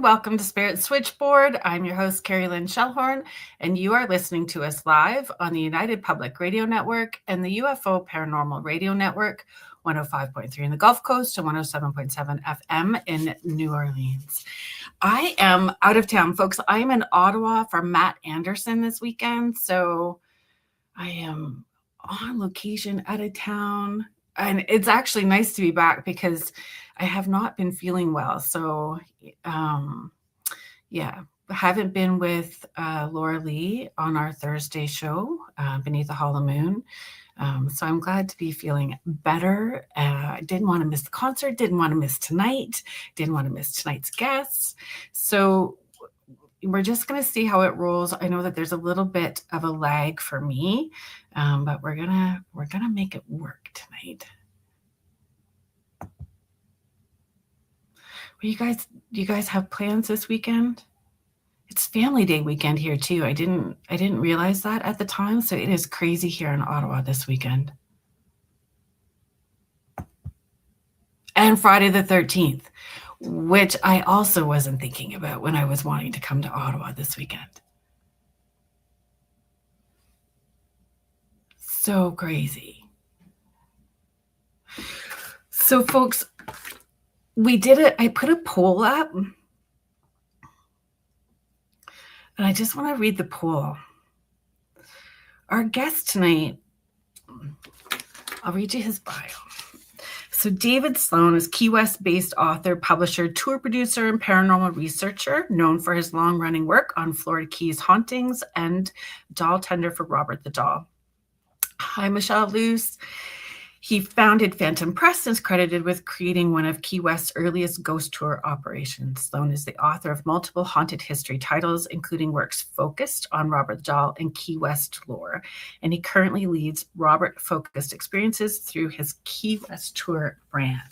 everyone. Welcome to Spirit Switchboard. I'm your host, Carrie Lynn Shellhorn, and you are listening to us live on the United Public Radio Network and the UFO Paranormal Radio Network, 105.3 in the Gulf Coast and 107.7 FM in New Orleans. I am out of town, folks. I am in Ottawa for Matt Anderson this weekend, so I am on location out of town. And it's actually nice to be back because I have not been feeling well. So, I haven't been with Laura Lee on our Thursday show, Beneath the Hollow Moon. So I'm glad to be feeling better. I didn't want to miss the concert, didn't want to miss tonight, didn't want to miss tonight's guests. So we're just going to see how it rolls. I know that there's a little bit of a lag for me, but we're gonna make it work tonight. You guys have plans this weekend? It's Family Day weekend here too. I didn't realize that at the time, so it is crazy here in Ottawa this weekend. And Friday the 13th. Which I also wasn't thinking about when I was wanting to come to Ottawa this weekend. So crazy. So folks, we did it. I put a poll up. And I just want to read the poll. Our guest tonight, I'll read you his bio. So David Sloan is Key West-based author, publisher, tour producer, and paranormal researcher, known for his long-running work on Florida Keys hauntings and Dolltender for Robert the Doll. Hi, Michelle Luce. He founded Phantom Press and is credited with creating one of Key West's earliest ghost tour operations. Sloan is the author of multiple haunted history titles, including works focused on Robert the Doll and Key West lore. And he currently leads Robert-focused experiences through his Key West tour brand.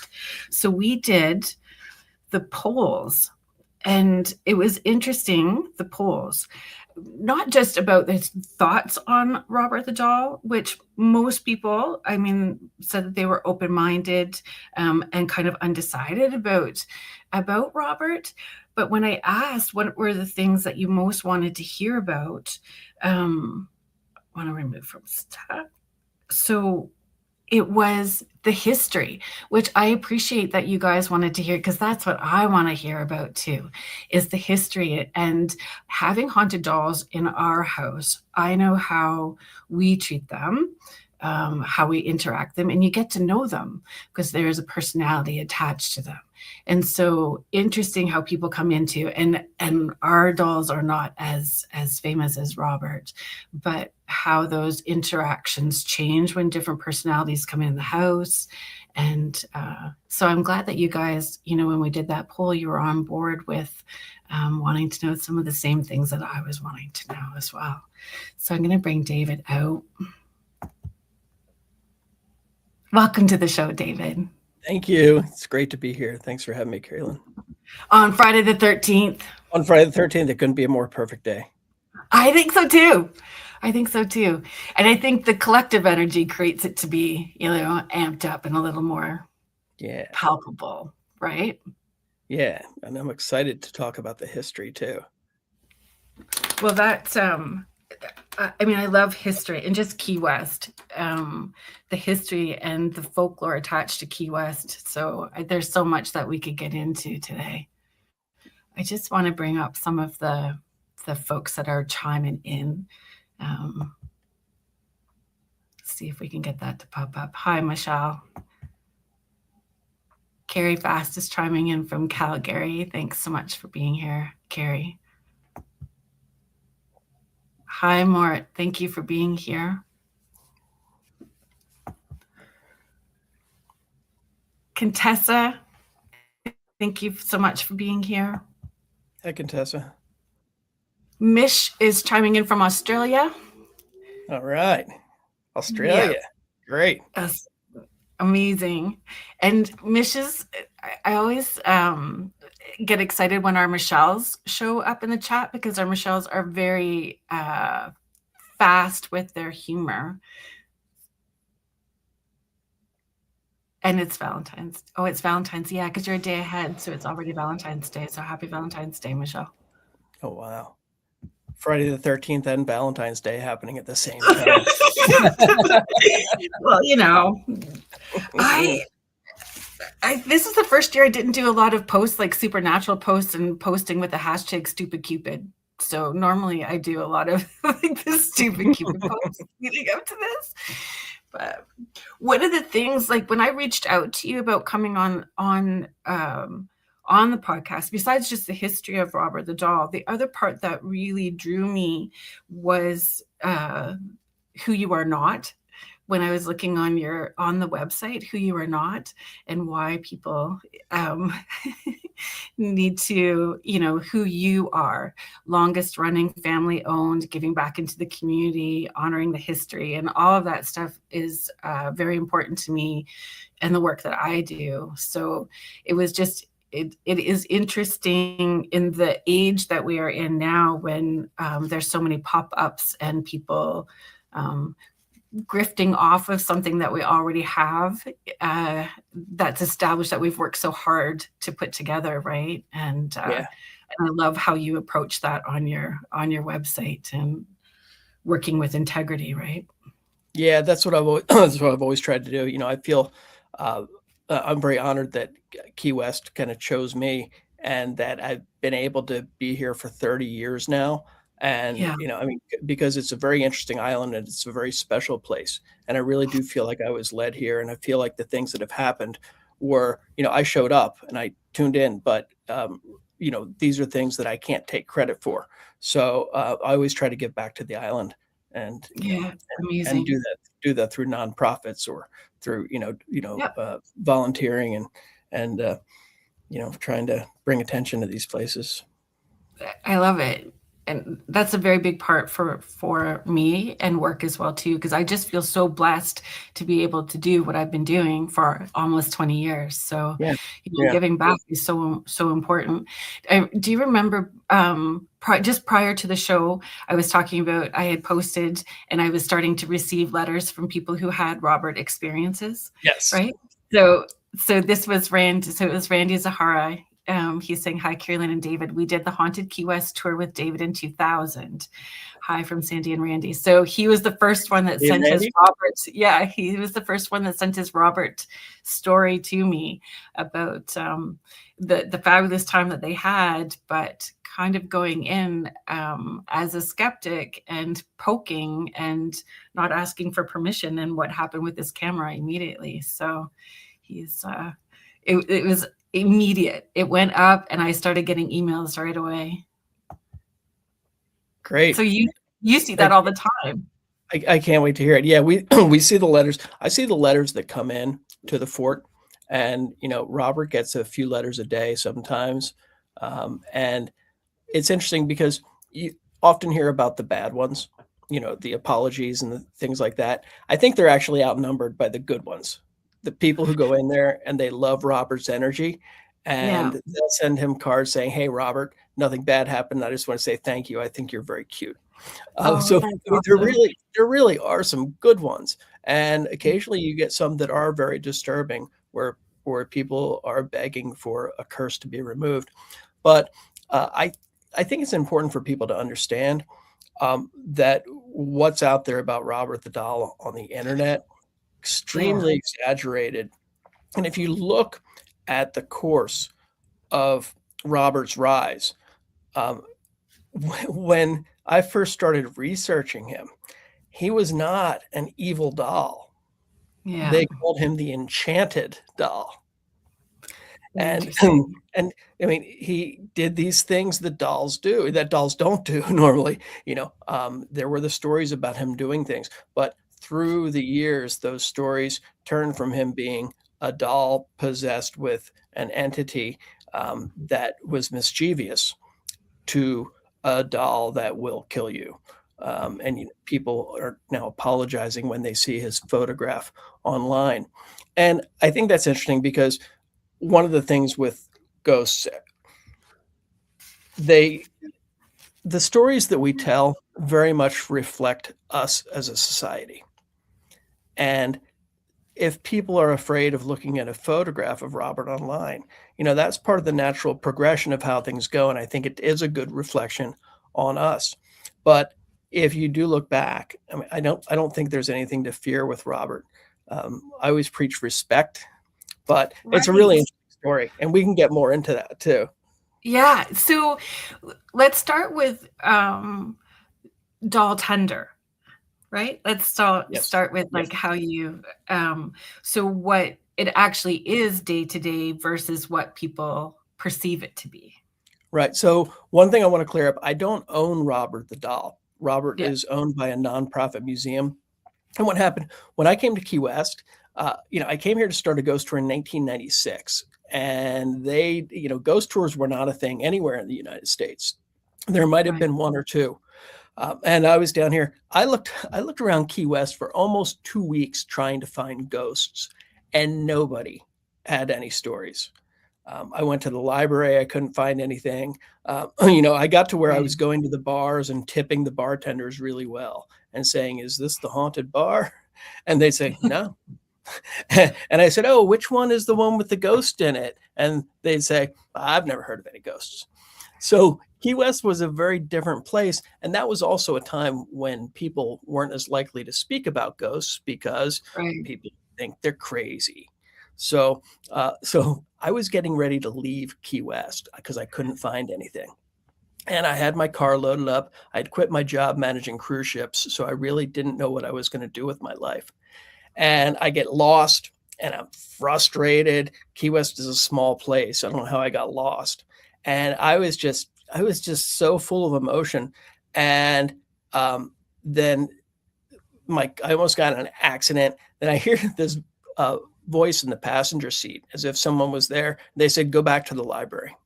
So we did the polls, and it was interesting, the polls. Not just about his thoughts on Robert the Doll, which most people, said that they were open-minded and kind of undecided about Robert. But when I asked what were the things that you most wanted to hear about, I want to remove from stuff. So it was the history, which I appreciate that you guys wanted to hear, because that's what I want to hear about too, is the history and having haunted dolls in our house. I know how we treat them, how we interact them, and you get to know them because there is a personality attached to them. And so interesting how people come into, and our dolls are not as famous as Robert, but how those interactions change when different personalities come in the house. And so I'm glad that you guys, when we did that poll, you were on board with wanting to know some of the same things that I was wanting to know as well. So I'm going to bring David out. Welcome to the show, David. Thank you. It's great to be here. Thanks for having me, Carolyn. On Friday the 13th. On Friday the 13th, it couldn't be a more perfect day. I think so too. And I think the collective energy creates it to be, amped up and a little more palpable, right? Yeah. And I'm excited to talk about the history too. Well, that's, I love history and just Key West, the history and the folklore attached to Key West. So there's so much that we could get into today. I just want to bring up some of the folks that are chiming in. See if we can get that to pop up. Hi, Michelle. Carrie Fast is chiming in from Calgary. Thanks so much for being here, Carrie. Hi, Mort. Thank you for being here. Contessa, thank you so much for being here. Hi, Contessa. Mish is chiming in from Australia. All right. Australia. Yeah. Great. That's amazing. And Mish's, I always get excited when our Michelles show up in the chat, because our Michelles are very fast with their humor. And it's Valentine's. Oh, it's Valentine's. Yeah, because you're a day ahead, so it's already Valentine's Day. So happy Valentine's Day, Michelle. Oh, wow. Friday the 13th and Valentine's Day happening at the same time. Well, I this is the first year I didn't do a lot of posts, like supernatural posts and posting with the hashtag stupid Cupid. So normally I do a lot of like the stupid Cupid posts leading up to this. But one of the things, like when I reached out to you about coming on the podcast, besides just the history of Robert the Doll, the other part that really drew me was who you are not. When I was looking on the website, who you are not, and why people need to, who you are, longest running, family owned, giving back into the community, honoring the history, and all of that stuff is very important to me and the work that I do. So it was just, it is interesting in the age that we are in now, when there's so many pop-ups and people grifting off of something that we already have that's established, that we've worked so hard to put together, right? And I love how you approach that on your website and working with integrity, right? Yeah, that's what I've always tried to do. I feel I'm very honored that Key West kind of chose me, and that I've been able to be here for 30 years now. And, Yeah. because it's a very interesting island and it's a very special place. And I really do feel like I was led here. And I feel like the things that have happened were, I showed up and I tuned in, but, these are things that I can't take credit for. So I always try to give back to the island, and, It's amazing. and do that through nonprofits or through, volunteering and trying to bring attention to these places. I love it. And that's a very big part for me and work as well too, because I just feel so blessed to be able to do what I've been doing for almost 20 years. So giving back is so important. Do you remember just prior to the show, I was talking about, I had posted and I was starting to receive letters from people who had Robert experiences. Yes. Right. So this was Randy. So it was Randy Zahara. He's saying, hi, Carolyn and David. We did the Haunted Key West tour with David in 2000. Hi from Sandy and Randy. So he was the first one that sent his Robert. Yeah, he was the first one that sent his Robert story to me about the fabulous time that they had, but kind of going in as a skeptic and poking and not asking for permission, and what happened with this camera immediately. So he's it was immediate. It went up and I started getting emails right away. Great. So you see that all the time. I can't wait to hear it. Yeah, we see the letters. I see the letters that come in to the fort, and Robert gets a few letters a day sometimes, and it's interesting because you often hear about the bad ones, the apologies and the things like that. I think they're actually outnumbered by the good ones. The people who go in there and they love Robert's energy, and they'll send him cards saying, "Hey, Robert, nothing bad happened. I just want to say thank you. I think you're very cute." So there really are some good ones, and occasionally you get some that are very disturbing, where people are begging for a curse to be removed. But I think it's important for people to understand that what's out there about Robert the Doll on the internet, extremely exaggerated. And if you look at the course of Robert's rise, when I first started researching him, he was not an evil doll. Yeah. They called him the enchanted doll. And I mean, he did these things that dolls don't do normally. There were the stories about him doing things, but through the years, those stories turned from him being a doll possessed with an entity that was mischievous to a doll that will kill you. And people are now apologizing when they see his photograph online. And I think that's interesting because one of the things with ghosts, the stories that we tell very much reflect us as a society. And if people are afraid of looking at a photograph of Robert online, that's part of the natural progression of how things go. And I think it is a good reflection on us. But if you do look back, I mean, I don't think there's anything to fear with Robert. I always preach respect, but it's a really Right. interesting story, and we can get more into that too. Yeah. So let's start with Dolltender, right? Let's Yes. start with Yes. like how you so what it actually is day to day versus what people perceive it to be. Right. So one thing I want to clear up, I don't own Robert the doll. Robert Yeah. is owned by a nonprofit museum. And what happened when I came to Key West, I came here to start a ghost tour in 1996. And ghost tours were not a thing anywhere in the United States. There might have Right. been one or two. And I was down here. I looked around Key West for almost 2 weeks trying to find ghosts, and nobody had any stories. I went to the library. I couldn't find anything. I got to where I was Right. going to the bars and tipping the bartenders really well and saying, "Is this the haunted bar?" And they say, "No." And I said, "Oh, which one is the one with the ghost in it?" And they'd say, "I've never heard of any ghosts." So Key West was a very different place. And that was also a time when people weren't as likely to speak about ghosts because Right. people think they're crazy. So I was getting ready to leave Key West because I couldn't find anything. And I had my car loaded up. I'd quit my job managing cruise ships. So I really didn't know what I was going to do with my life. And I get lost and I'm frustrated. Key West is a small place. I don't know how I got lost. And I was just so full of emotion. And then I almost got in an accident. Then I hear this voice in the passenger seat as if someone was there. They said, "Go back to the library."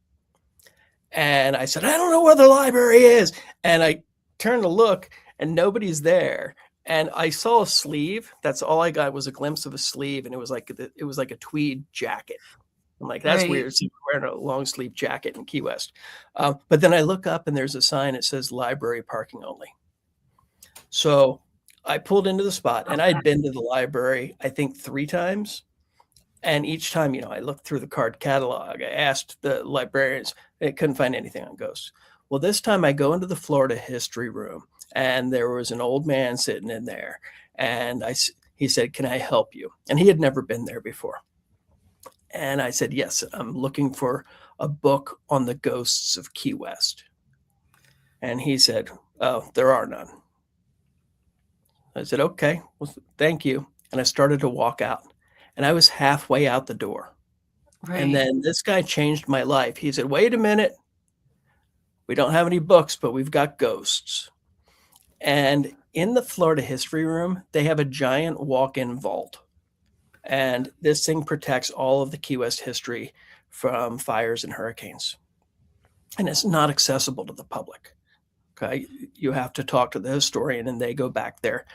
And I said, "I don't know where the library is." And I turned to look and nobody's there. And I saw a sleeve. That's all I got was a glimpse of a sleeve. And it was like a tweed jacket. I'm like, that's Right. weird. See, wearing a long sleeve jacket in Key West. But then I look up and there's a sign that says library parking only. So I pulled into the spot and I'd been to the library, I think 3 times. And each time, I looked through the card catalog. I asked the librarians, they couldn't find anything on ghosts. Well, this time I go into the Florida history room and there was an old man sitting in there. And he said, "Can I help you?" And he had never been there before. And I said, "Yes, I'm looking for a book on the ghosts of Key West." And he said, "Oh, there are none." I said, "Okay, well, thank you." And I started to walk out. And I was halfway out the door. And Right. then this guy changed my life. He said, "Wait a minute. We don't have any books, but we've got ghosts." And in the Florida history room, they have a giant walk-in vault. And this thing protects all of the Key West history from fires and hurricanes. And it's not accessible to the public. Okay. You have to talk to the historian and they go back there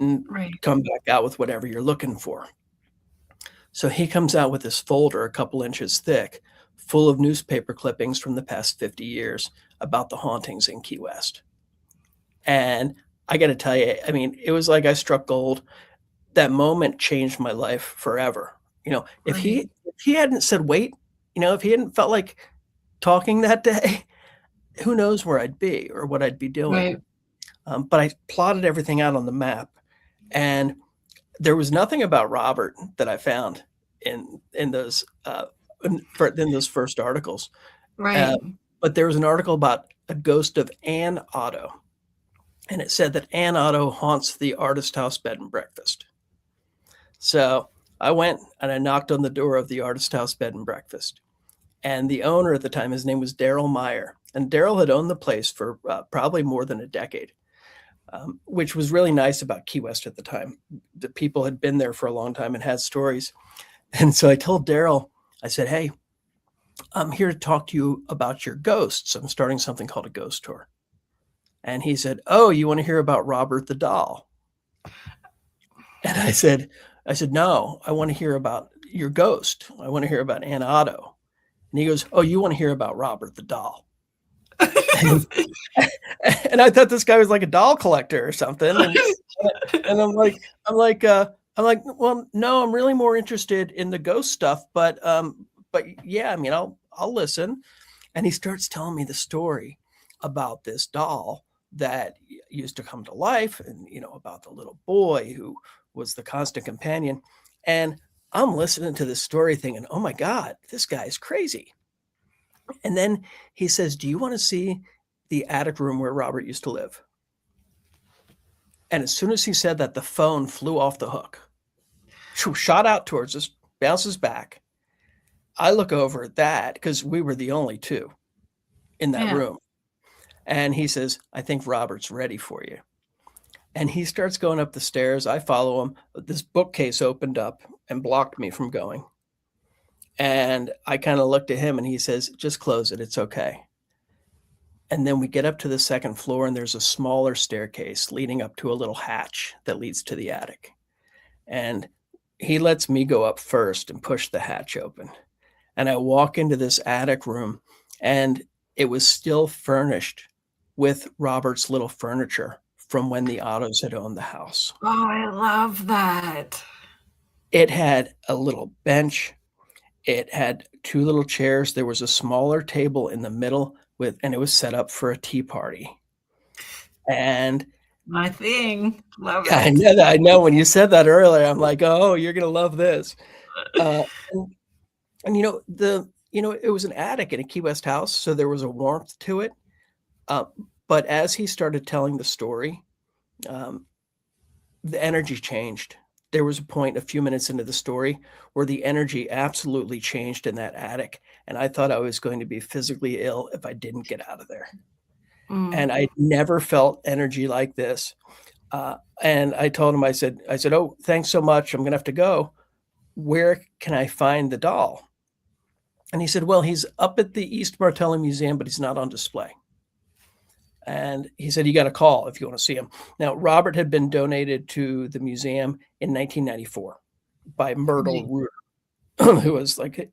and Right. come back out with whatever you're looking for. So he comes out with this folder a couple inches thick, full of newspaper clippings from the past 50 years about the hauntings in Key West. And I got to tell you, I mean, it was like I struck gold. That moment changed my life forever. If he Right. if he hadn't said wait, if he hadn't felt like talking that day, who knows where I'd be or what I'd be doing. Right. But I plotted everything out on the map, and there was nothing about Robert that I found in those in those first articles. Uh, Right. but there was an article about a ghost of Ann Otto, and it said that Ann Otto haunts the Artist House Bed and Breakfast. So I went and I knocked on the door of the Artist House Bed and Breakfast, and the owner at the time, his name was Daryl Meyer, and Daryl had owned the place for probably more than a decade. Which was really nice about Key West at the time. The people had been there for a long time and had stories. And so I told Daryl, I said, "Hey, I'm here to talk to you about your ghosts. I'm starting something called a ghost tour." And he said, "Oh, you want to hear about Robert the doll?" And I said, "No, I want to hear about your ghost. I want to hear about Ann Otto." And he goes, "Oh, you want to hear about Robert the doll?" And, and I thought this guy was like a doll collector or something. And I'm like, I'm like, well, no, I'm really more interested in the ghost stuff, but yeah, I mean, I'll listen. And he starts telling me the story about this doll that used to come to life, and about the little boy who was the constant companion. And I'm listening to this story thinking, oh my God, this guy's crazy. And then he says, do you want to see the attic room where Robert used to live? And as soon as he said that, the phone flew off the hook, shot out towards us, bounces back. I look over at that because we were the only two in that Yeah. room. And he says, I think Robert's ready for you. And he starts going up the stairs. I follow him. This bookcase opened up and blocked me from going. And I kind of looked at him and he says, just close it. It's okay. And then we get up to the second floor and there's a smaller staircase leading up to a little hatch that leads to the attic. And he lets me go up first and push the hatch open. And I walk into this attic room and it was still furnished with Robert's little furniture from when the Ottos had owned the house. Oh, I love that. It had a little bench. It had two little chairs. There was a smaller table in the middle and it was set up for a tea party. And My thing. Love I it. know that. I know when you said that earlier, I'm like, oh, you're gonna love this. And, it was an attic in a Key West house, so there was a warmth to it. But as he started telling the story, the energy changed. There was a point a few minutes into the story where the energy absolutely changed in that attic. And I thought I was going to be physically ill if I didn't get out of there. And I never felt energy like this. And I told him, I said, oh, thanks so much. I'm going to have to go. Where can I find the doll? And he said, well, he's up at the East Martello Museum, but he's not on display. And he said, you got to call if you want to see him. Now, Robert had been donated to the museum in 1994 by Myrtle Reuter,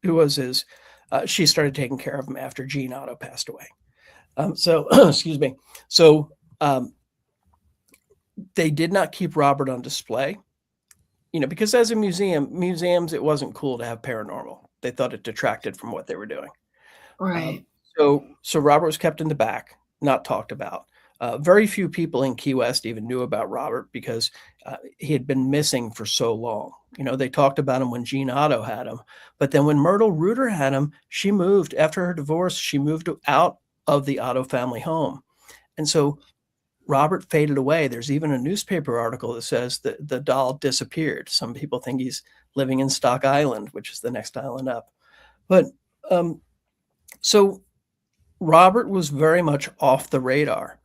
who was his, she started taking care of him after Gene Otto passed away. Excuse me. So they did not keep Robert on display, because as a museums, it wasn't cool to have paranormal. They thought it detracted from what they were doing. Right. So Robert was kept in the back, not talked about. Very few people in Key West even knew about Robert because he had been missing for so long. They talked about him when Gene Otto had him, but then when Myrtle Reuter had him, she moved after her divorce. She moved out of the Otto family home. And so Robert faded away. There's even a newspaper article that says that the doll disappeared. Some people think he's living in Stock Island, which is the next island up. But so Robert was very much off the radar.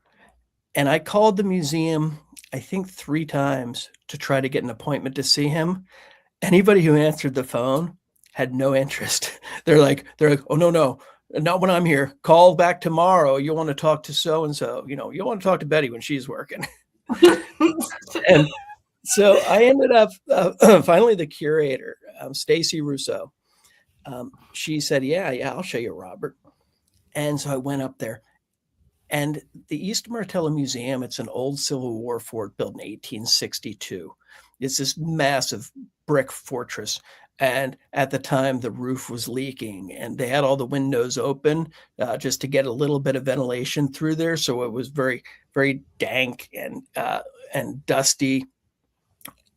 And I called the museum, I think 3 times to try to get an appointment to see him. Anybody who answered the phone had no interest. They're like, oh, no, not when I'm here. Call back tomorrow. You want to talk to so-and-so. You want to talk to Betty when she's working. And so I ended up, finally the curator, Stacy Rousseau, she said, yeah, I'll show you Robert. And so I went up there. And the East Martello Museum, it's an old Civil War fort built in 1862. It's this massive brick fortress. And at the time, the roof was leaking and they had all the windows open just to get a little bit of ventilation through there. So it was very, very dank and dusty.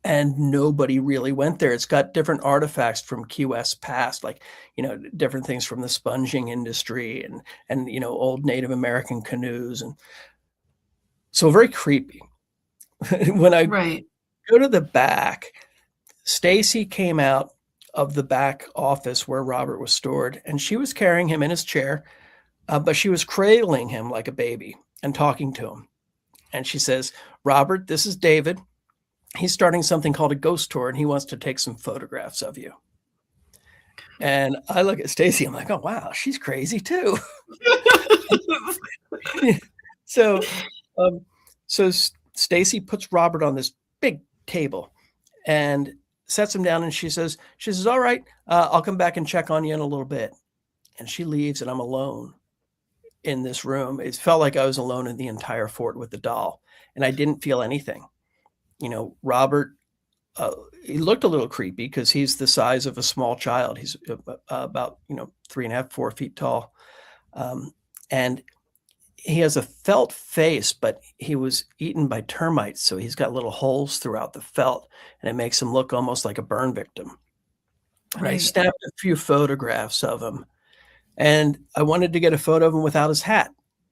And nobody really went there. It's got different artifacts from Key West past, like, different things from the sponging industry and old Native American canoes. And so very creepy. When I go to the back, Stacy came out of the back office where Robert was stored, and she was carrying him in his chair, but she was cradling him like a baby and talking to him. And she says, Robert, this is David. He's starting something called a ghost tour, and he wants to take some photographs of you. And I look at Stacy, I'm like, oh, wow, she's crazy too. So Stacy puts Robert on this big table and sets him down, and she says, all right, I'll come back and check on you in a little bit. And she leaves, and I'm alone in this room. It felt like I was alone in the entire fort with the doll, and I didn't feel anything. Robert he looked a little creepy because he's the size of a small child. He's about 3.5, 4 feet tall, and he has a felt face, but he was eaten by termites, so he's got little holes throughout the felt, and it makes him look almost like a burn victim. And I Right. snapped a few photographs of him, and I wanted to get a photo of him without his hat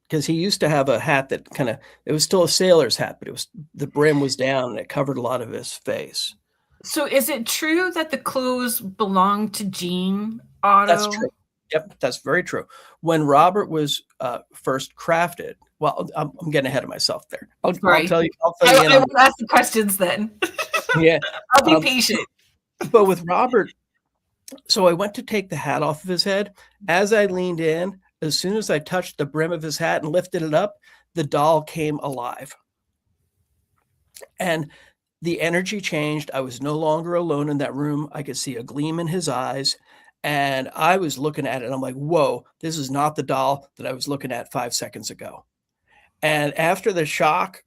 because he used to have a hat that it was still a sailor's hat, but the brim was down and it covered a lot of his face. So is it true that the clothes belong to Jean Otto? That's true. Yep, that's very true. When Robert was first crafted, well, I'm getting ahead of myself there. I'll tell you. I will ask the questions then. Yeah, I'll be patient. But with Robert, so I went to take the hat off of his head. As I leaned in, as soon as I touched the brim of his hat and lifted it up, the doll came alive. And the energy changed. I was no longer alone in that room. I could see a gleam in his eyes. And I was looking at it and I'm like, whoa, this is not the doll that I was looking at 5 seconds ago. And after the shock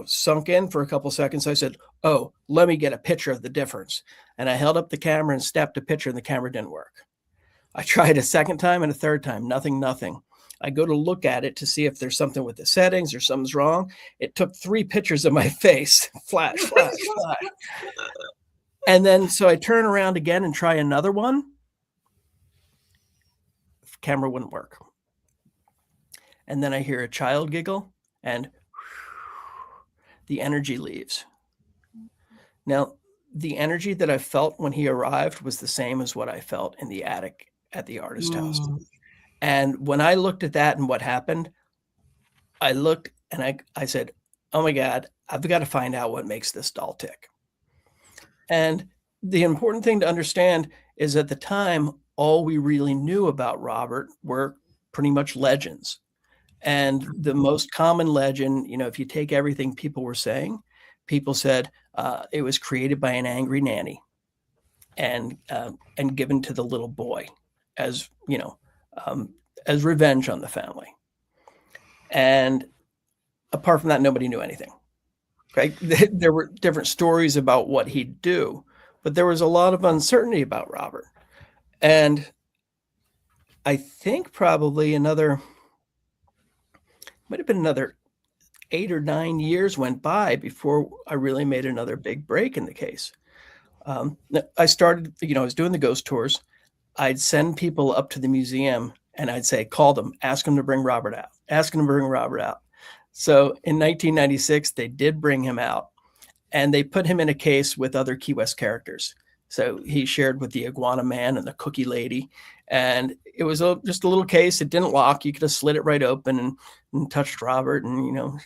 sunk in for a couple seconds, I said, oh, let me get a picture of the difference. And I held up the camera and snapped a picture and the camera didn't work. I tried a second time and a third time, nothing. I go to look at it to see if there's something with the settings or something's wrong. It took 3 pictures of my face, flash. And then, so I turn around again and try another one. Camera wouldn't work. And then I hear a child giggle and the energy leaves. Now, the energy that I felt when he arrived was the same as what I felt in the attic at the artist house. And when I looked at that and what happened, I looked and I said, oh my God, I've got to find out what makes this doll tick. And the important thing to understand is at the time, all we really knew about Robert were pretty much legends. And the most common legend, if you take everything people were saying, people said it was created by an angry nanny and given to the little boy as revenge on the family. And apart from that, nobody knew anything. Right? There were different stories about what he'd do, but there was a lot of uncertainty about Robert. And I think probably might have been another 8 or 9 years went by before I really made another big break in the case. I started, I was doing the ghost tours. I'd send people up to the museum and I'd say, call them, ask them to bring Robert out, So in 1996, they did bring him out and they put him in a case with other Key West characters. So he shared with the iguana man and the cookie lady. And it was just a little case. It didn't lock. You could have slid it right open and touched Robert and,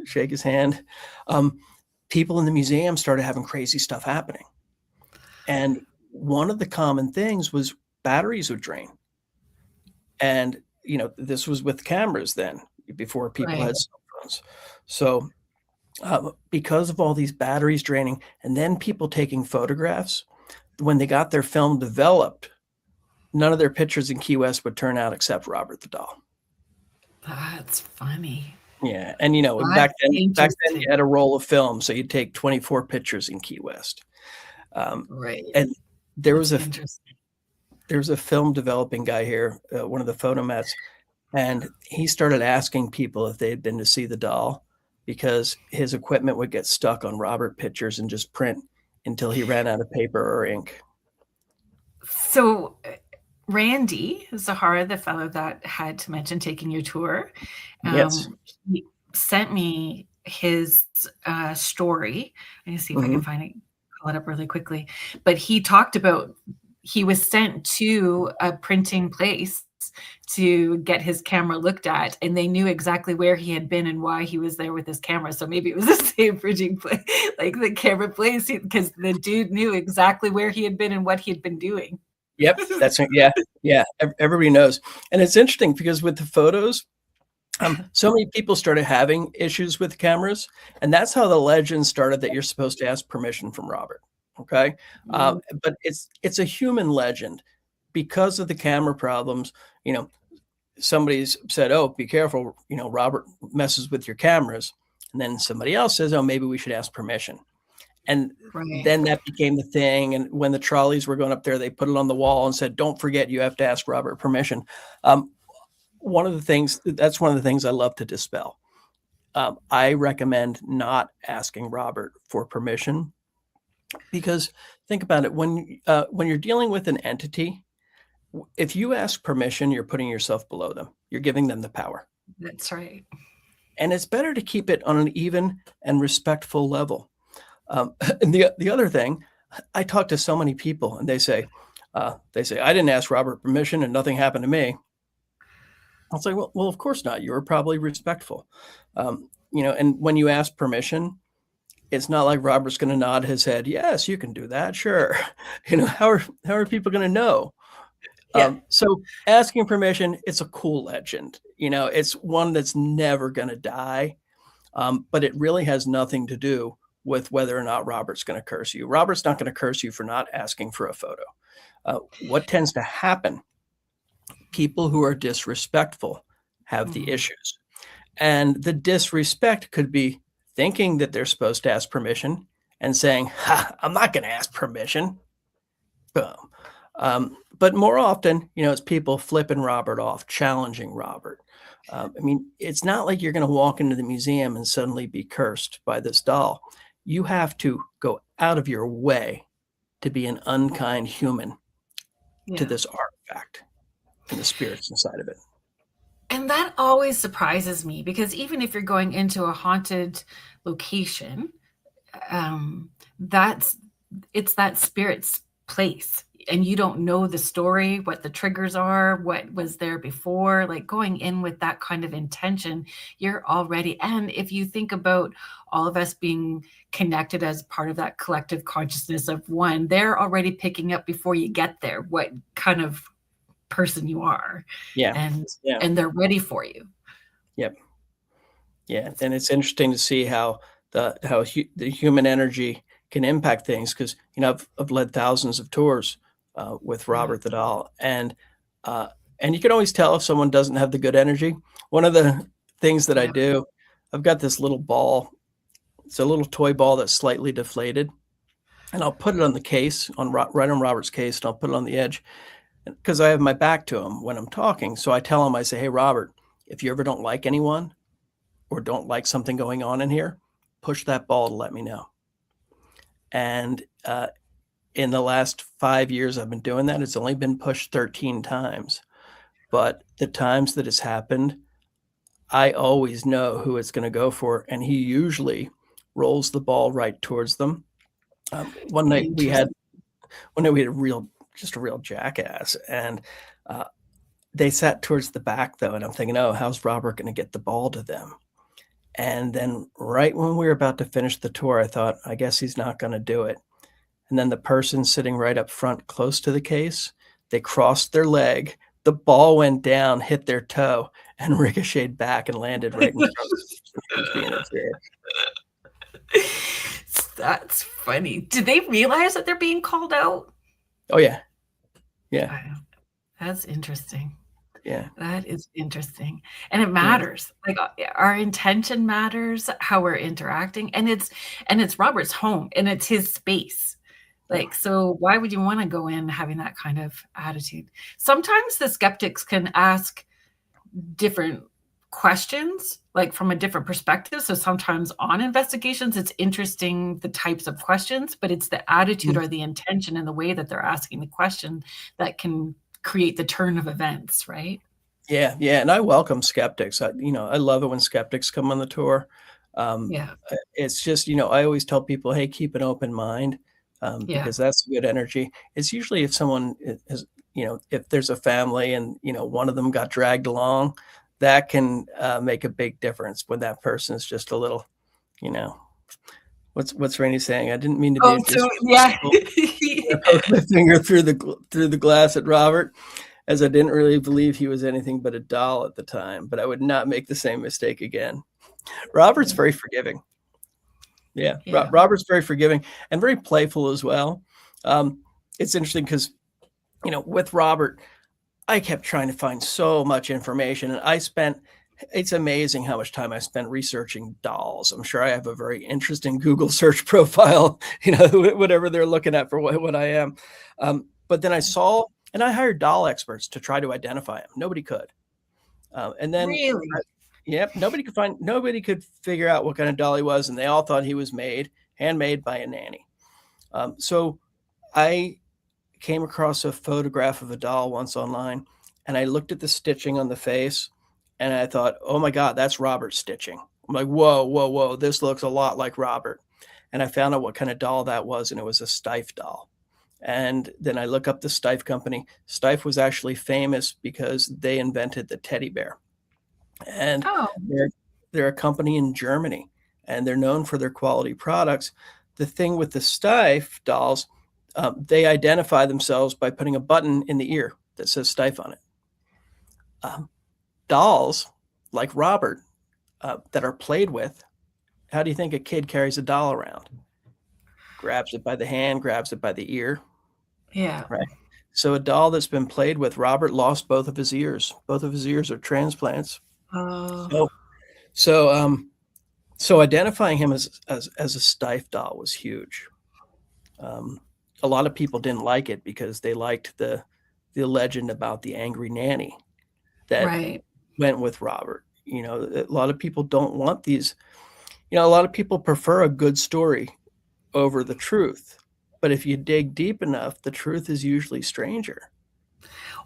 shake his hand. People in the museum started having crazy stuff happening. And one of the common things was batteries would drain. And, this was with cameras then, before people had cell phones. So because of all these batteries draining and then people taking photographs, when they got their film developed, none of their pictures in Key West would turn out except Robert the doll. That's funny. Yeah. And, back then you had a roll of film. So you'd take 24 pictures in Key West. Right. And there was a film developing guy here, one of the photomats, and he started asking people if they had been to see the doll because his equipment would get stuck on Robert pictures and just print until he ran out of paper or ink. So Randy Zahara, the fellow that had to mention taking your tour, yes, he sent me his story. Let me see if I can find it, call it up really quickly. But he talked about he was sent to a printing place to get his camera looked at, and they knew exactly where he had been and why he was there with his camera. So maybe it was the same printing place, like the camera place, because the dude knew exactly where he had been and what he had been doing. Yep, yeah. Everybody knows, and it's interesting because with the photos, so many people started having issues with cameras, and that's how the legend started that you're supposed to ask permission from Robert. Okay, but it's a human legend because of the camera problems. Somebody's said, oh, be careful, Robert messes with your cameras. And then somebody else says, oh, maybe we should ask permission. And Right. then that became the thing. And when the trolleys were going up there, they put it on the wall and said, "Don't forget, you have to ask Robert permission." Um, that's one of the things I love to dispel. I recommend not asking Robert for permission, because think about it, when you're dealing with an entity, if you ask permission, you're putting yourself below them. You're giving them the power. That's right. And it's better to keep it on an even and respectful level. And the other thing, I talk to so many people, and they say, I didn't ask Robert permission, and nothing happened to me. I'll say, well, of course not. You were probably respectful, and when you ask permission, it's not like Robert's going to nod his head. Yes, you can do that. Sure. How are people going to know? Yeah. So asking permission, it's a cool legend. It's one that's never going to die. But it really has nothing to do with whether or not Robert's going to curse you. Robert's not going to curse you for not asking for a photo. What tends to happen, people who are disrespectful have the issues. And the disrespect could be thinking that they're supposed to ask permission and saying, I'm not going to ask permission. Boom. But more often, it's people flipping Robert off, challenging Robert. It's not like you're going to walk into the museum and suddenly be cursed by this doll. You have to go out of your way to be an unkind human to this artifact and the spirits inside of it. And that always surprises me, because even if you're going into a haunted location, it's that spirit's place, and you don't know the story, what the triggers are, what was there before. Like, going in with that kind of intention, you're already, and if you think about all of us being connected as part of that collective consciousness of one, they're already picking up before you get there what kind of person you are. And they're ready for you. Yep. Yeah. And it's interesting to see how the human energy can impact things, because I've led thousands of tours with Robert the doll, and you can always tell if someone doesn't have the good energy. One of the things that I do, I've got this little ball. It's a little toy ball that's slightly deflated, and I'll put it on the case, right on Robert's case, and I'll put it on the edge, because I have my back to him when I'm talking. So I tell him, I say, "Hey, Robert, if you ever don't like anyone or don't like something going on in here, push that ball to let me know." And in the last 5 years I've been doing that, it's only been pushed 13 times. But the times that it's happened, I always know who it's going to go for. And he usually rolls the ball right towards them. One night we had a real jackass, and they sat towards the back though. And I'm thinking, oh, how's Robert going to get the ball to them? And then right when we were about to finish the tour, I thought, I guess he's not going to do it. And then the person sitting right up front, close to the case, they crossed their leg. The ball went down, hit their toe, and ricocheted back and landed right in front of the That's funny. Did they realize that they're being called out? Oh, yeah. Yeah. That's interesting. Yeah. That is interesting. And it matters. Like, our intention matters, how we're interacting. And it's Robert's home, and it's his space. Like, so why would you want to go in having that kind of attitude? Sometimes the skeptics can ask different questions, like from a different perspective. So sometimes on investigations, it's interesting, the types of questions, but it's the attitude or the intention and the way that they're asking the question that can create the turn of events, right? Yeah. And I welcome skeptics. I love it when skeptics come on the tour. It's just, I always tell people, hey, keep an open mind. Because that's good energy. It's usually if someone is, if there's a family and, one of them got dragged along, that can make a big difference when that person is just a little, what's Rainey saying? I didn't mean to be poke my finger through the glass at Robert, as I didn't really believe he was anything but a doll at the time, but I would not make the same mistake again. Robert's very forgiving. Yeah. Robert's very forgiving and very playful as well. It's interesting because, with Robert, I kept trying to find so much information, and I spent It's amazing how much time I spent researching dolls. I'm sure I have a very interesting Google search profile, whatever they're looking at for what I am. But then I saw, and I hired doll experts to try to identify him. Nobody could. And then, Really? yep, nobody could figure out what kind of doll he was, and they all thought he was handmade by a nanny. So I came across a photograph of a doll once online, and I looked at the stitching on the face, and I thought, oh my God, that's Robert's stitching. I'm like, whoa, whoa, whoa, this looks a lot like Robert. And I found out what kind of doll that was, and it was a Steiff doll. And then I look up the Steiff company. Steiff was actually famous because they invented the teddy bear. And Oh, they're a company in Germany, and they're known for their quality products. The thing with the Steiff dolls, they identify themselves by putting a button in the ear that says Steiff on it. Dolls like Robert that are played with, how do you think a kid carries a doll around? Grabs it by the hand, grabs it by the ear, yeah. right? So a doll that's been played with, Robert lost both of his ears. Both of his ears are transplants. Oh, So, so, so identifying him as a Steiff doll was huge. A lot of people didn't like it because they liked the legend about the angry nanny that right. went with Robert. A lot of people don't want these. A lot of people prefer a good story over the truth. But if you dig deep enough, the truth is usually stranger.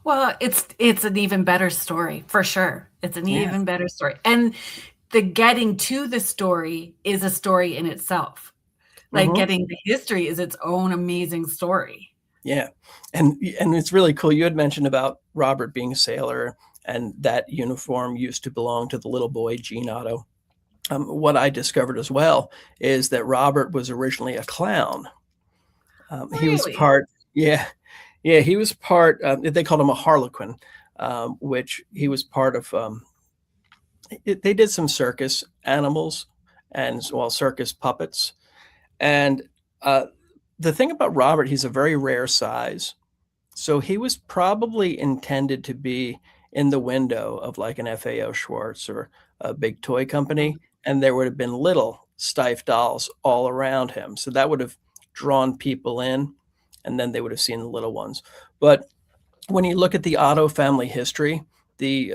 Well, it's an even better story for sure. It's an Yeah. even better story. And the getting to the story is a story in itself. Like Mm-hmm. getting the history is its own amazing story. Yeah. And it's really cool. You had mentioned about Robert being a sailor, and that uniform used to belong to the little boy, Gene Otto. What I discovered as well is that Robert was originally a clown. He was Really? part, yeah, yeah, he was part, they called him a harlequin, which he was part of. They did some circus animals and, well, circus puppets. And uh, the thing about Robert, he's a very rare size. So he was probably intended to be in the window of like an FAO Schwartz or a big toy company, and there would have been little Steiff dolls all around him. So that would have drawn people in, and then they would have seen the little ones. But when you look at the Otto family history, the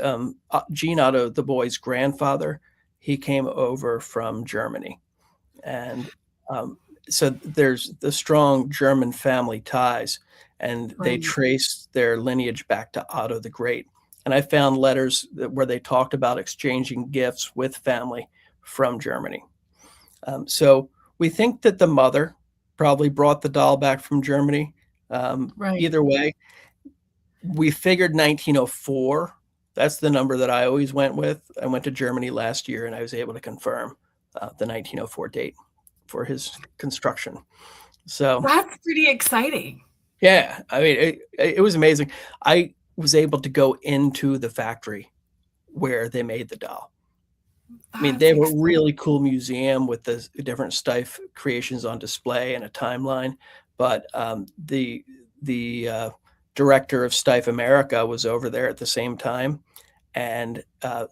Gene Otto, the boy's grandfather, he came over from Germany, and um, so there's the strong German family ties, and they Right. trace their lineage back to Otto the Great. And I found letters where they talked about exchanging gifts with family from Germany. So we think that the mother probably brought the doll back from Germany. Right. Either way, we figured 1904. That's the number that I always went with. I went to Germany last year, and I was able to confirm the 1904 date for his construction. So, That's pretty exciting. yeah, I mean, it was amazing. I was able to go into the factory where they made the doll. I mean, they That's have a exciting. really cool museum with the different Steiff creations on display and a timeline. But the director of Steiff America was over there at the same time, and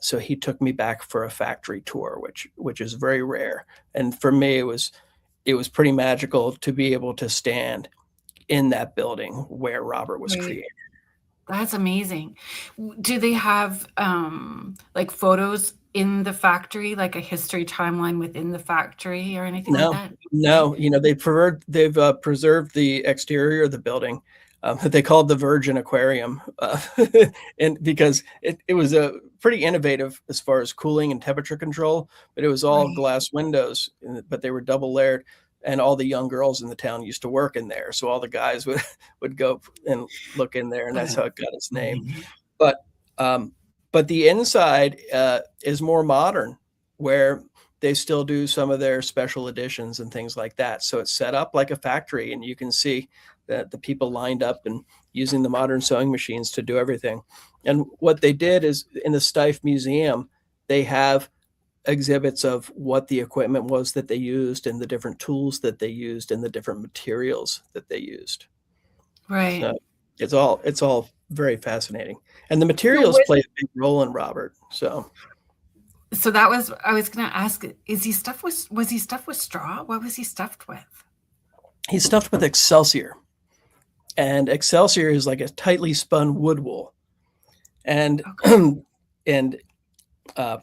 so he took me back for a factory tour, which is very rare. And for me, it was pretty magical to be able to stand in that building where Robert was Right. created. That's amazing. Do they have like photos in the factory, like a history timeline within the factory or anything like No, that? Okay. no, they've preserved the exterior of the building. That they called the Virgin Aquarium, and because it was a pretty innovative as far as cooling and temperature control, but it was all Right. glass windows, but they were double layered, and all the young girls in the town used to work in there, so all the guys would would go and look in there, and that's how it got its name. But um, but the inside is more modern, where they still do some of their special editions and things like that. So it's set up like a factory, and you can see that the people lined up and using the modern sewing machines to do everything. And what they did is in the Steiff Museum, they have exhibits of what the equipment was that they used and the different tools that they used and the different materials that they used. Right. So it's all very fascinating. And the So materials what play a big role in Robert. So So that was, I was going to ask, is he stuffed with, was he stuffed with straw? What was he stuffed with? He's stuffed with Excelsior, and Excelsior is like a tightly spun wood wool, and Okay. and uh,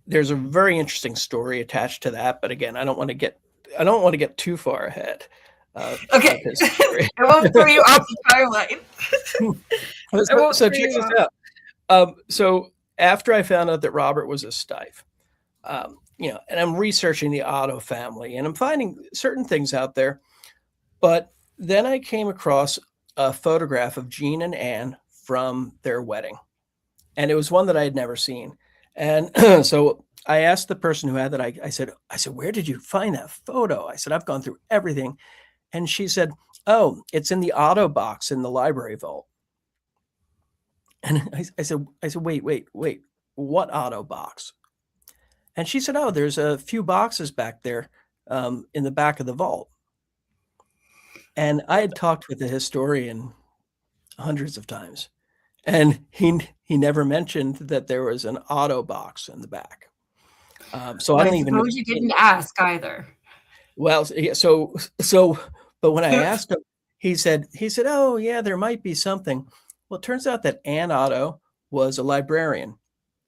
there's a very interesting story attached to that. But again, I don't want to get too far ahead of Okay. his story. I won't throw you off the timeline. I so, won't so throw check you this off. out. So after I found out that Robert was a Stife, and I'm researching the Otto family, and I'm finding certain things out there. But then I came across a photograph of Jean and Anne from their wedding, and it was one that I had never seen. And so I asked the person who had that. I said, where did you find that photo? I said, I've gone through everything, and she said, oh, it's in the Otto box in the library vault. And I said, wait, what Otto box? And she said, oh, there's a few boxes back there in the back of the vault. And I had talked with the historian hundreds of times, and he never mentioned that there was an Otto box in the back. So I Well, I don't even know. suppose you didn't ask either. Well, but when I asked him, he said, oh yeah, there might be something. Well, it turns out that Anne Otto was a librarian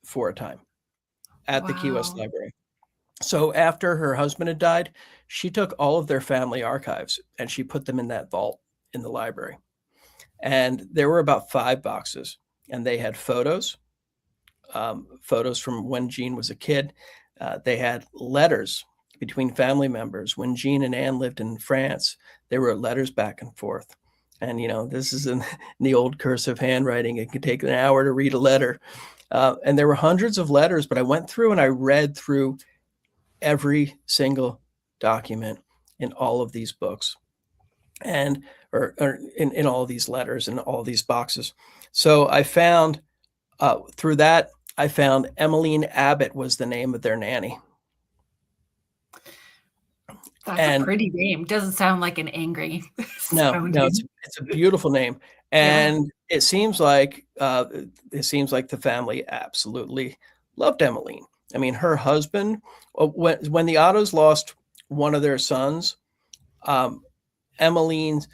for a time at the Key West Wow. Library. So after her husband had died, she took all of their family archives and she put them in that vault in the library. And there were about 5 boxes, and they had photos, photos from when Jean was a kid. They had letters between family members. When Jean and Anne lived in France, there were letters back and forth. And, this is in the old cursive handwriting. It could take an hour to read a letter. And there were hundreds of letters, but I went through and I read through every single document in all of these books, and or in all these letters and all these boxes. So I found through that, I found Emmeline Abbott was the name of their nanny. That's a And pretty name. Doesn't sound like an angry no, sounding. it's a beautiful name, Yeah. and it seems like the family absolutely loved Emmeline. I mean, her husband, when the Ottos lost one of their sons, um, Emmeline's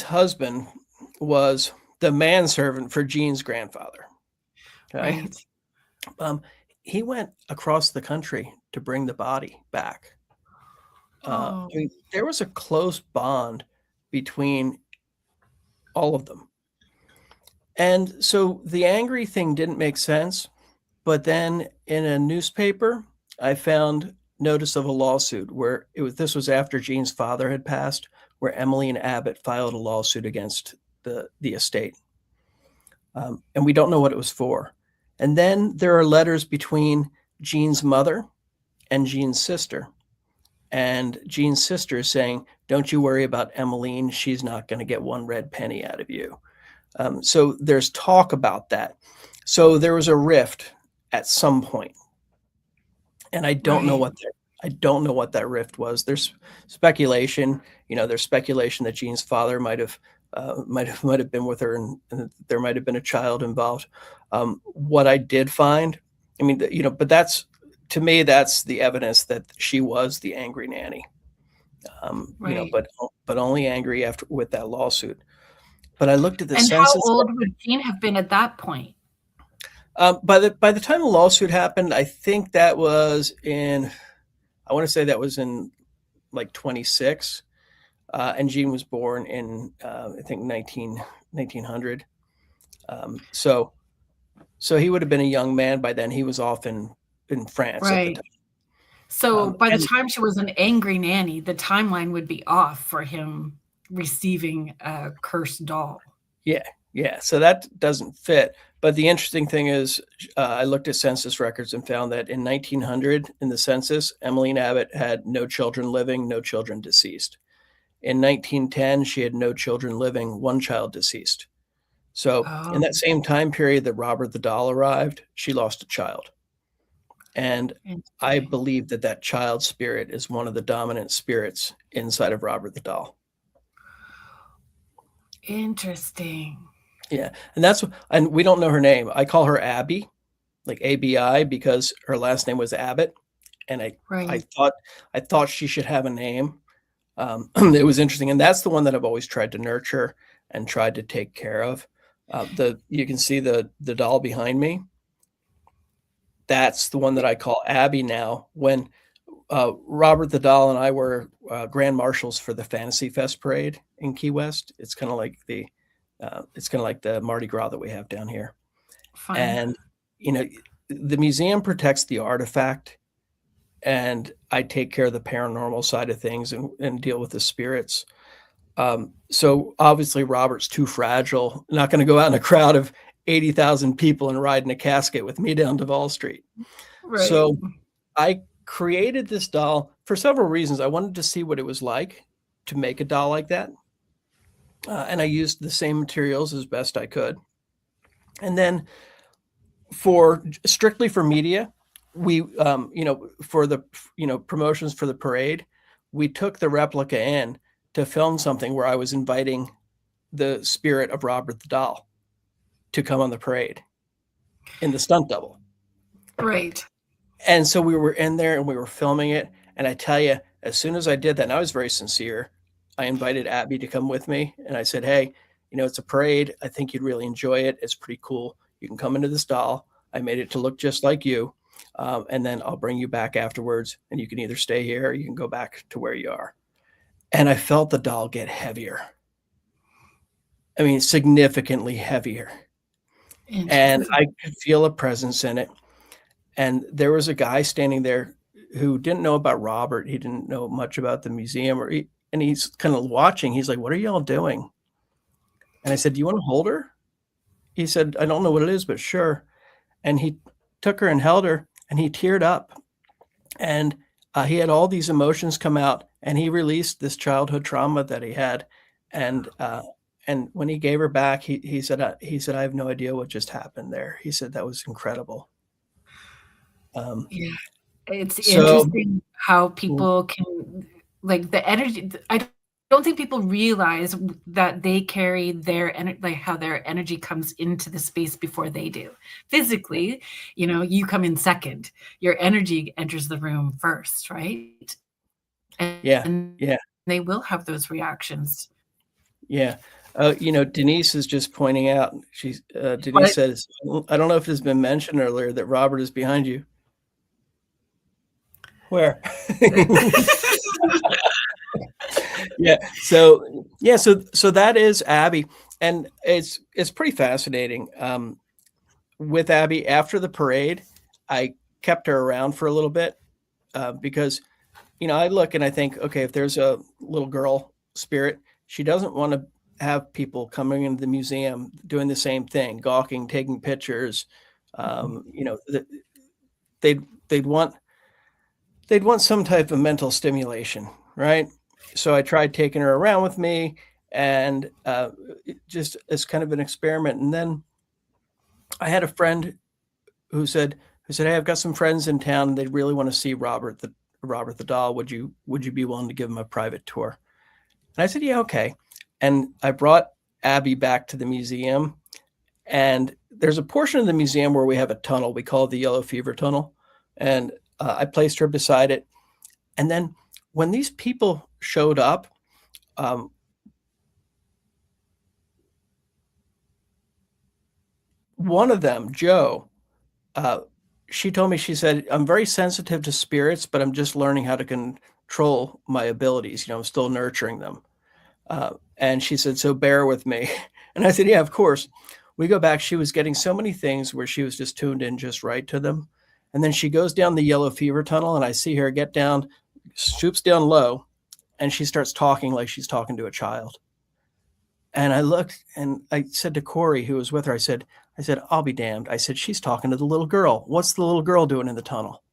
husband was the manservant for Jean's grandfather. Okay, Right. um, he went across the country to bring the body back. Oh, I mean, there was a close bond between all of them. And so the angry thing didn't make sense. But then in a newspaper, I found notice of a lawsuit where this was after Jean's father had passed, where Emmeline Abbott filed a lawsuit against the estate. And we don't know what it was for. And then there are letters between Jean's mother and Jean's sister. And Jean's sister is saying, don't you worry about Emmeline. She's not going to get one red penny out of you. So there's talk about that. So there was a rift at some point, and I don't know right. what that rift was. There's speculation. There's speculation that Jean's father might have been with her, and there might have been a child involved. What I did find, I mean, but that's, to me, that's the evidence that she was the angry nanny. Right. But only angry after with that lawsuit. But I looked at the And how census. old would Jean have been at that point? By the time the lawsuit happened, I think that was in, I want to say that was in like 26, and Jean was born in I think 1900. So he would have been a young man by then. He was off in France at the Right. time. So by the And time she was an angry nanny, the timeline would be off for him receiving a cursed doll. yeah, so that doesn't fit. But the interesting thing is, I looked at census records and found that in 1900, in the census, Emmeline Abbott had no children living, no children deceased. In 1910, she had no children living, one child deceased. So in Oh, that same time period that Robert the Doll arrived, she lost a child. And I interesting. believe that child spirit is one of the dominant spirits inside of Robert the Doll. Interesting. Yeah, and we don't know her name. I call her Abby, like ABI, because her last name was Abbott, and I Right. thought I thought she should have a name. It was interesting, and that's the one that I've always tried to nurture and tried to take care of. The You can see the doll behind me. That's the one that I call Abby now. When Robert the doll and I were grand marshals for the Fantasy Fest parade in Key West. It's kind of like the Mardi Gras that we have down here. Fun. And you know, the museum protects the artifact, and I take care of the paranormal side of things and deal with the spirits. So obviously Robert's too fragile, not going to go out in a crowd of 80,000 people and ride in a casket with me down Duval Street. Right. So I created this doll for several reasons. I wanted to see what it was like to make a doll like that. And I used the same materials as best I could. And then for strictly for media, we, for the, promotions for the parade, we took the replica in to film something where I was inviting the spirit of Robert the doll to come on the parade in the stunt double. Right. And so we were in there and we were filming it. And I tell you, as soon as I did that, and I was very sincere, I invited Abby to come with me. And I said, hey, it's a parade. I think you'd really enjoy it. It's pretty cool. You can come into this doll. I made it to look just like you. And then I'll bring you back afterwards. And you can either stay here or you can go back to where you are. And I felt the doll get heavier. I mean, significantly heavier. And I could feel a presence in it. And there was a guy standing there who didn't know about Robert. He didn't know much about the museum, and he's kind of watching. He's like, what are y'all doing? And I said, do you want to hold her? He said, I don't know what it is, but sure. And he took her and held her, and he teared up. And he had all these emotions come out, and he released this childhood trauma that he had. And when he gave her back, he said, I have no idea what just happened there. He said, that was incredible. Yeah. It's So interesting how people can, like, the energy. I don't think people realize that they carry their energy, like how their energy comes into the space before they do. Physically, you come in second. Your energy enters the room first, right? And yeah. they will have those reactions. Yeah. Denise is just pointing out, Denise says, I don't know if it has been mentioned earlier that Robert is behind you. Where? So that is Abby. And it's pretty fascinating. With Abby, after the parade, I kept her around for a little bit because, I look and I think, okay, if there's a little girl spirit, she doesn't want to have people coming into the museum doing the same thing, gawking, taking pictures. They'd want some type of mental stimulation, right? So I tried taking her around with me, and just as kind of an experiment. And then I had a friend who said, "Hey, I've got some friends in town, and they really want to see Robert the doll. Would you be willing to give them a private tour?" And I said, "Yeah, okay." And I brought Abby back to the museum, and there's a portion of the museum where we have a tunnel. We call it the Yellow Fever Tunnel, and I placed her beside it. And then when these people showed up, one of them, Joe, she told me, she said, I'm very sensitive to spirits, but I'm just learning how to control my abilities. I'm still nurturing them. And she said, so bear with me. And I said, yeah, of course. We go back. She was getting so many things where she was just tuned in just right to them. And then she goes down the Yellow Fever Tunnel, and I see her get down, swoops down low, and she starts talking like she's talking to a child. And I looked, and I said to Corey, who was with her, I said, I'll be damned. I said, she's talking to the little girl. What's the little girl doing in the tunnel?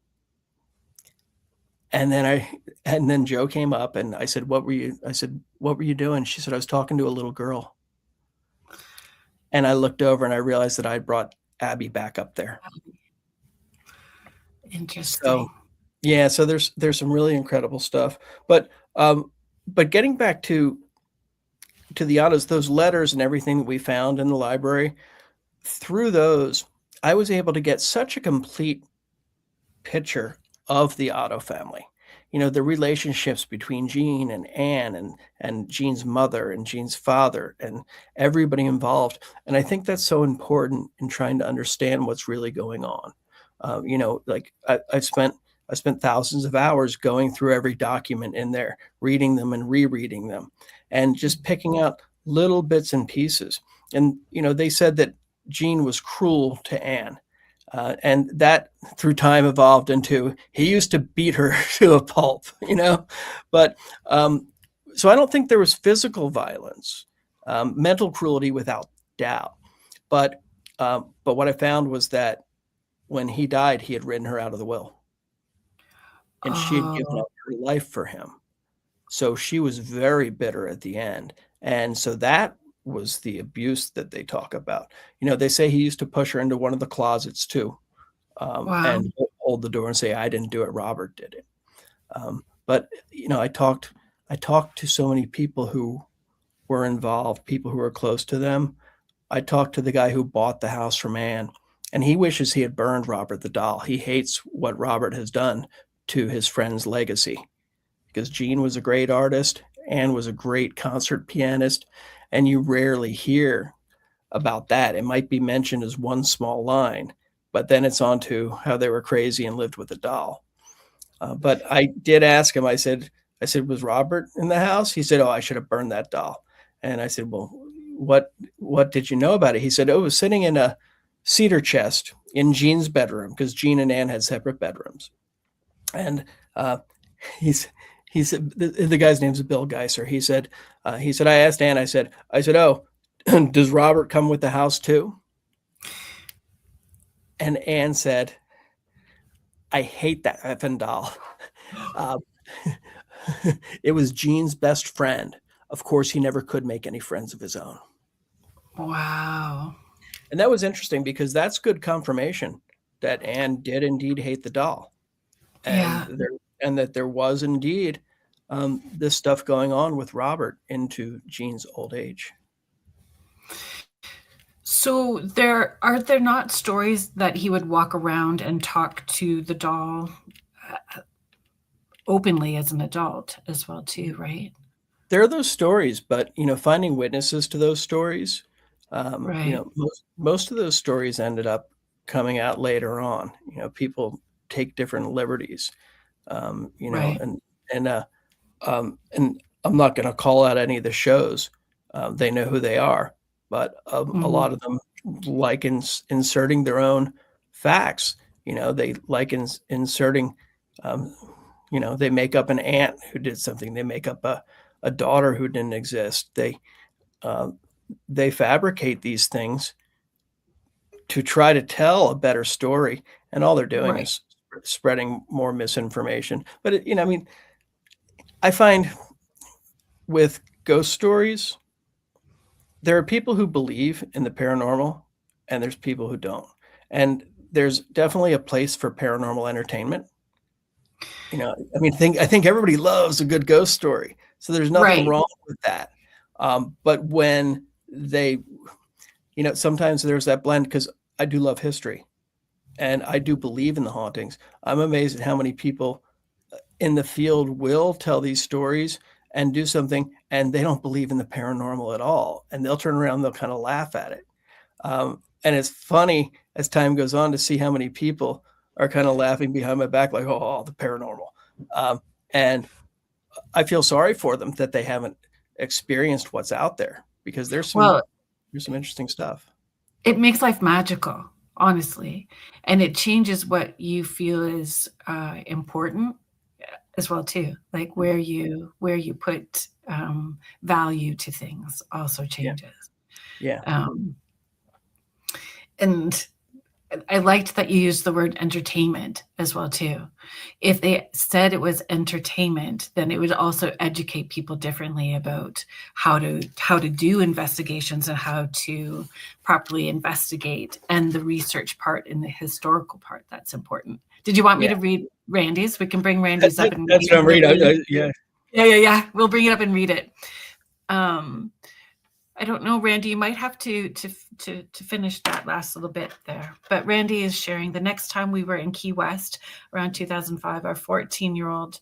And then Joe came up, and I said, what were you doing? She said, I was talking to a little girl. And I looked over and I realized that I brought Abby back up there. Interesting. So there's some really incredible stuff. But getting back to the autos, those letters and everything that we found in the library, through those, I was able to get such a complete picture of the Otto family. You know, the relationships between Jean and Anne and Jean's mother and Jean's father and everybody involved. And I think that's so important in trying to understand what's really going on. You know, like I spent thousands of hours going through every document in there, reading them and rereading them, and just picking out little bits and pieces. And you know, they said that Jean was cruel to Anne, and that through time evolved into he used to beat her to a pulp, you know. But so I don't think there was physical violence, mental cruelty without doubt. But what I found was that when he died, he had written her out of the will, and she had given Oh, up her life for him. So she was very bitter at the end. And so that was the abuse that they talk about. You know, they say he used to push her into one of the closets too, wow. and hold the door and say, "I didn't do it. Robert did it." But you know, I talked to so many people who were involved, people who were close to them. I talked to the guy who bought the house from Anne, and he wishes he had burned Robert the doll. He hates what Robert has done to his friend's legacy because Gene was a great artist, Anne was a great concert pianist, and you rarely hear about that. It might be mentioned as one small line, but then it's on to how they were crazy and lived with a doll. But I did ask him. I said, was Robert in the house? He said, "Oh, I should have burned that doll." And I said, "Well, what did you know about it?" He said, "Oh, it was sitting in a cedar chest in Jean's bedroom because Jean and Anne had separate bedrooms." And he's he said the guy's name's Bill Geiser. He said I asked Anne. I said, "Oh, does Robert come with the house too?" And Anne said, "I hate that effing doll." Uh, it was Jean's best friend. Of course, he never could make any friends of his own. Wow. And that was interesting because that's good confirmation that Anne did indeed hate the doll, and Yeah. there and that there was indeed this stuff going on with Robert into Jean's old age. So there are there not stories that he would walk around and talk to the doll openly as an adult as well too, right? There are those stories, but you know, finding witnesses to those stories, you Right. know, most of those stories ended up coming out later on. You know, people take different liberties, you know, Right. and and I'm not going to call out any of the shows. They know who they are, but a Mhm. lot of them like inserting their own facts. You know, they like inserting. Um, you know, they make up an aunt who did something. They make up a daughter who didn't exist. Um, they fabricate these things to try to tell a better story, and all they're doing Right. is spreading more misinformation. But you know, I mean, I find with ghost stories, there are people who believe in the paranormal, and there's people who don't. And there's definitely a place for paranormal entertainment. You know, I mean, I think everybody loves a good ghost story, so there's nothing Right. wrong with that. But when they, you know, sometimes there's that blend because I do love history and I do believe in the hauntings. I'm amazed at how many people in the field will tell these stories and do something, and they don't believe in the paranormal at all, and they'll turn around and they'll kind of laugh at it. And it's funny as time goes on to see how many people are kind of laughing behind my back, like, "Oh, the paranormal." Um, and I feel sorry for them that they haven't experienced what's out there because Well, there's some interesting stuff. it makes life magical, honestly, and it changes what you feel is important as well too. Like where you put value to things also Yeah, changes. yeah. Um, and I liked that you used the word entertainment as well too. If they said it was entertainment, then it would also educate people differently about how to do investigations and how to properly investigate and the research part and the historical part that's important. Did you want me Yeah, to read Randy's? We can bring Randy's up and that's you what I'm can reading. read. Yeah, Yeah, yeah, yeah. We'll bring it up and read it. Um, I don't know, Randy, you might have to finish that last little bit there. But Randy is sharing the next time we were in Key West around 2005, our 14-year-old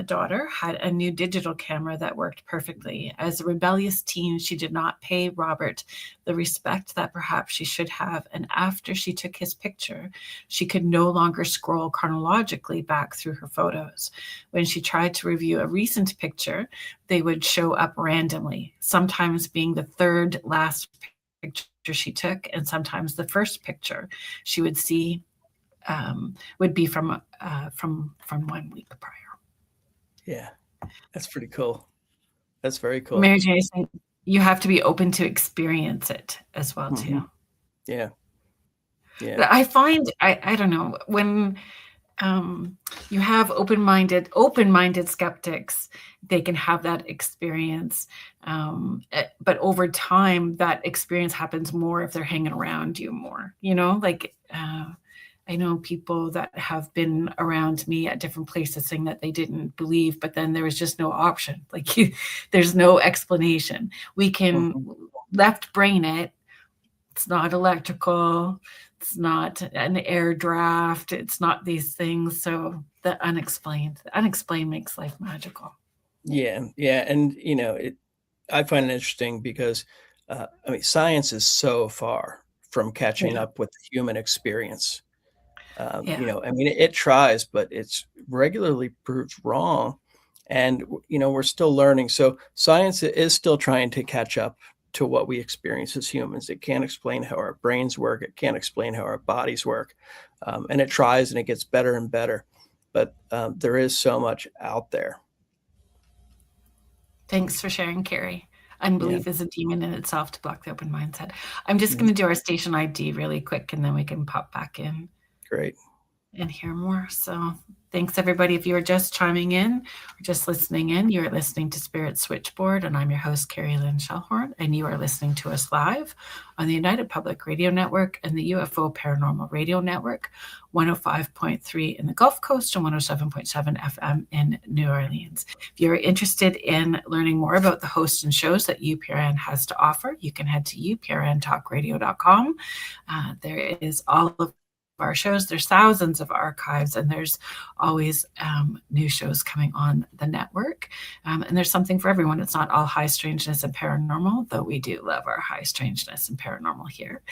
daughter had a new digital camera that worked perfectly. As a rebellious teen, she did not pay Robert the respect that perhaps she should have. And after she took his picture, she could no longer scroll chronologically back through her photos. When she tried to review a recent picture, they would show up randomly, sometimes being the third last picture she took, and sometimes the first picture she would see would be from 1 week prior. Yeah, that's pretty cool. That's very cool. Mary Jane is saying you have to be open to experience it as well too. Yeah. Yeah. But I find I don't know, when you have open-minded skeptics, they can have that experience. But over time, that experience happens more if they're hanging around you more, like I know people that have been around me at different places saying that they didn't believe, but then there was just no option. Like there's no explanation. We can left brain it. It's not electrical. It's not an air draft. It's not these things. So the unexplained makes life magical. Yeah. Yeah. And, I find it interesting because, science is so far from catching up with the human experience. It tries, but it's regularly proved wrong. And, we're still learning. So science is still trying to catch up to what we experience as humans. It can't explain how our brains work. It can't explain how our bodies work. And it tries and it gets better and better. But there is so much out there. Thanks for sharing, Carrie. Unbelief is a demon in itself to block the open mindset. I'm just going to do our station ID really quick, and then we can pop back in. Great. And hear more. So thanks, everybody. If you are just chiming in or just listening in, you are listening to Spirit Switchboard, and I'm your host, Carrie Lynn Shellhorn, and you are listening to us live on the United Public Radio Network and the UFO Paranormal Radio Network, 105.3 in the Gulf Coast and 107.7 FM in New Orleans. If you're interested in learning more about the hosts and shows that UPRN has to offer, you can head to uprntalkradio.com. There is all of our shows. There's thousands of archives, and there's always new shows coming on the network. And there's something for everyone. It's not all high strangeness and paranormal, though we do love our high strangeness and paranormal here.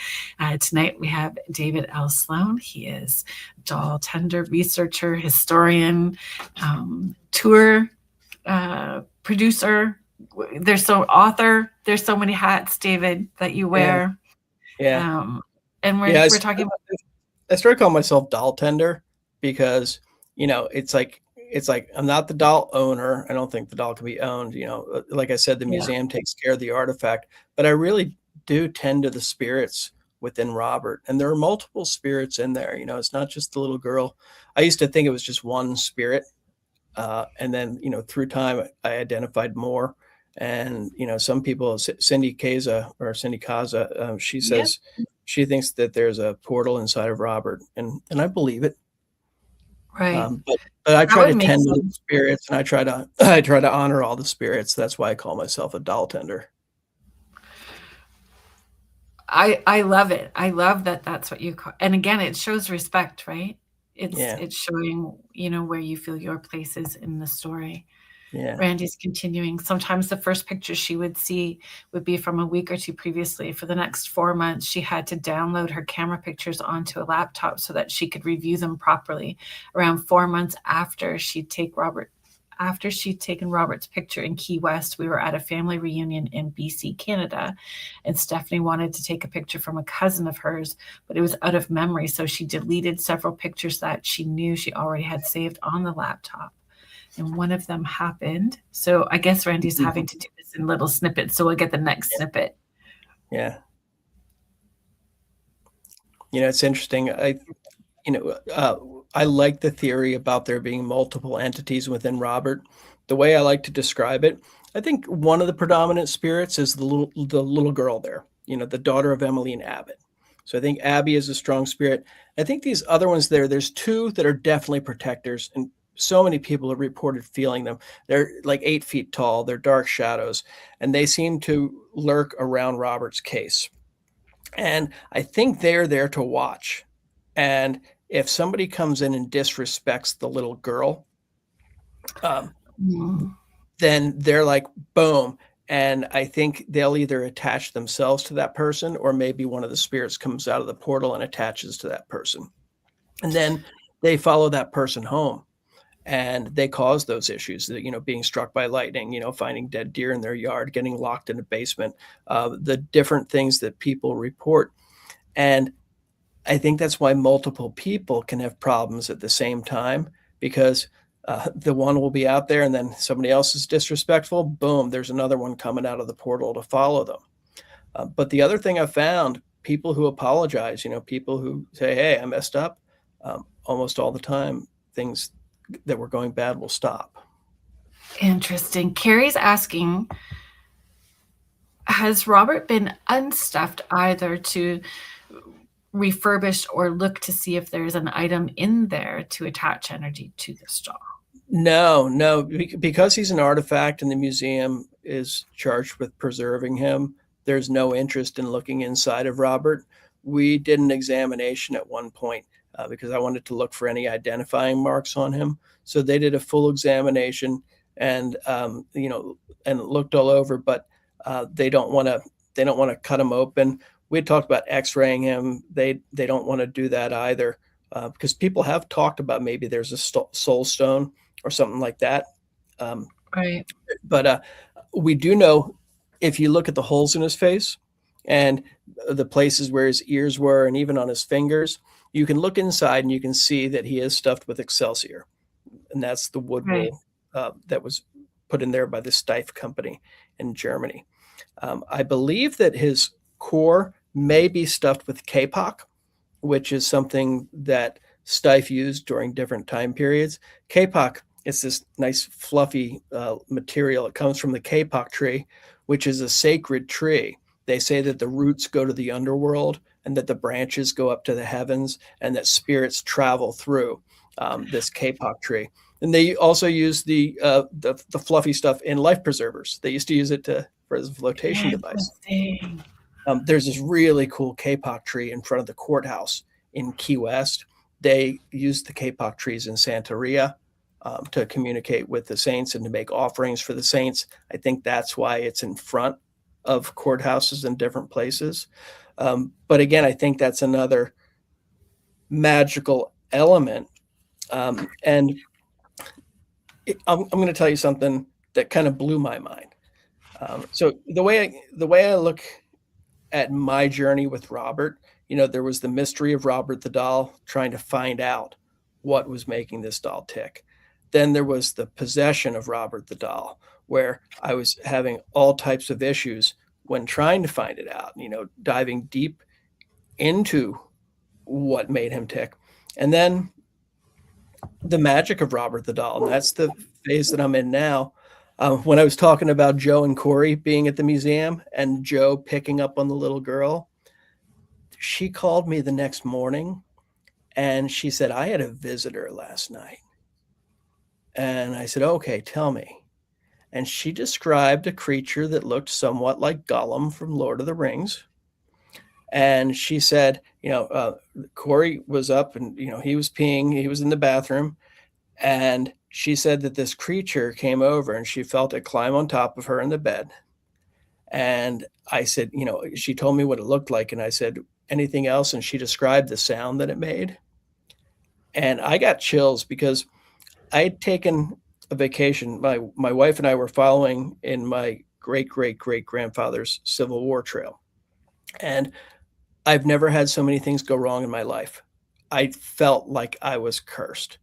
Tonight we have David L. Sloan. He is Dolltender researcher, historian, tour producer. Author. There's so many hats, David, that you wear. Yeah. And we're talking about. I started calling myself Dolltender because, it's like I'm not the doll owner. I don't think the doll can be owned. Like I said, the museum takes care of the artifact, but I really do tend to the spirits within Robert. And there are multiple spirits in there. It's not just the little girl. I used to think it was just one spirit. And then, through time, I identified more. And, some people, Cindy Kaza, she says she thinks that there's a portal inside of Robert. And I believe it. Right. But I try to tend to the spirits, and I try to honor all the spirits. That's why I call myself a Dolltender. I love it. I love that that's what you call. And again, it shows respect, right? It's showing, where you feel your place is in the story. Yeah. Randy's continuing. Sometimes the first picture she would see would be from a week or two previously. For the next 4 months, she had to download her camera pictures onto a laptop so that she could review them properly. Around 4 months after she'd taken Robert's picture in Key West, we were at a family reunion in BC, Canada, and Stephanie wanted to take a picture from a cousin of hers, but it was out of memory, so she deleted several pictures that she knew she already had saved on the laptop. And one of them happened. So I guess Randy's having to do this in little snippets, so we'll get the next snippet. Yeah. It's interesting. I like the theory about there being multiple entities within Robert. The way I like to describe it, I think one of the predominant spirits is the little girl there, the daughter of Emmeline Abbott. So I think Abby is a strong spirit. I think these other ones there's two that are definitely protectors, and so many people have reported feeling them. They're like 8 feet tall. They're dark shadows, and they seem to lurk around Robert's case. And I think they're there to watch. And if somebody comes in and disrespects the little girl, um, Mm. then they're like, boom. And I think they'll either attach themselves to that person, or maybe one of the spirits comes out of the portal and attaches to that person. And then they follow that person home, and they cause those issues, that, being struck by lightning, finding dead deer in their yard, getting locked in a basement, the different things that people report. And I think that's why multiple people can have problems at the same time, because the one will be out there and then somebody else is disrespectful. Boom, there's another one coming out of the portal to follow them. But the other thing I found, people who apologize, people who say, hey, I messed up, almost all the time, things that were going bad will stop. Interesting. Carrie's asking, has Robert been unstuffed either to refurbished or look to see if there's an item in there to attach energy to this doll? No, because he's an artifact and the museum is charged with preserving him, there's no interest in looking inside of Robert. We did an examination at one point because I wanted to look for any identifying marks on him. So they did a full examination and and looked all over, but they don't want to cut him open. We had talked about X-raying him. They don't want to do that either, because people have talked about maybe there's a soul stone or something like that. Right. But we do know, if you look at the holes in his face and the places where his ears were, and even on his fingers, you can look inside and you can see that he is stuffed with Excelsior, and that's the wood Right. wool that was put in there by the Steiff company in Germany. I believe that his core may be stuffed with kapok, which is something that Steiff used during different time periods. Kapok is this nice fluffy material. It comes from the kapok tree, which is a sacred tree. They say that the roots go to the underworld and that the branches go up to the heavens, and that spirits travel through this kapok tree. And they also use the fluffy stuff in life preservers. They used to use it for as a flotation device. There's this really cool kapok tree in front of the courthouse in Key West. They used the kapok trees in Santeria to communicate with the saints and to make offerings for the saints. I think that's why it's in front of courthouses in different places. But again, I think that's another magical element. And I'm going to tell you something that kind of blew my mind. So the way I look at my journey with Robert, there was the mystery of Robert the doll, trying to find out what was making this doll tick. Then there was the possession of Robert the doll, where I was having all types of issues when trying to find it out, diving deep into what made him tick. And then the magic of Robert the doll. And that's the phase that I'm in now. When I was talking about Joe and Corey being at the museum and Joe picking up on the little girl, she called me the next morning and she said, I had a visitor last night. And I said, okay, tell me. And she described a creature that looked somewhat like Gollum from Lord of the Rings. And she said, Corey was up and, he was peeing, he was in the bathroom. And she said that this creature came over and she felt it climb on top of her in the bed. And I said, she told me what it looked like. And I said, anything else? And she described the sound that it made. And I got chills because I had taken a vacation. My wife and I were following in my great grandfather's Civil War trail. And I've never had so many things go wrong in my life. I felt like I was cursed.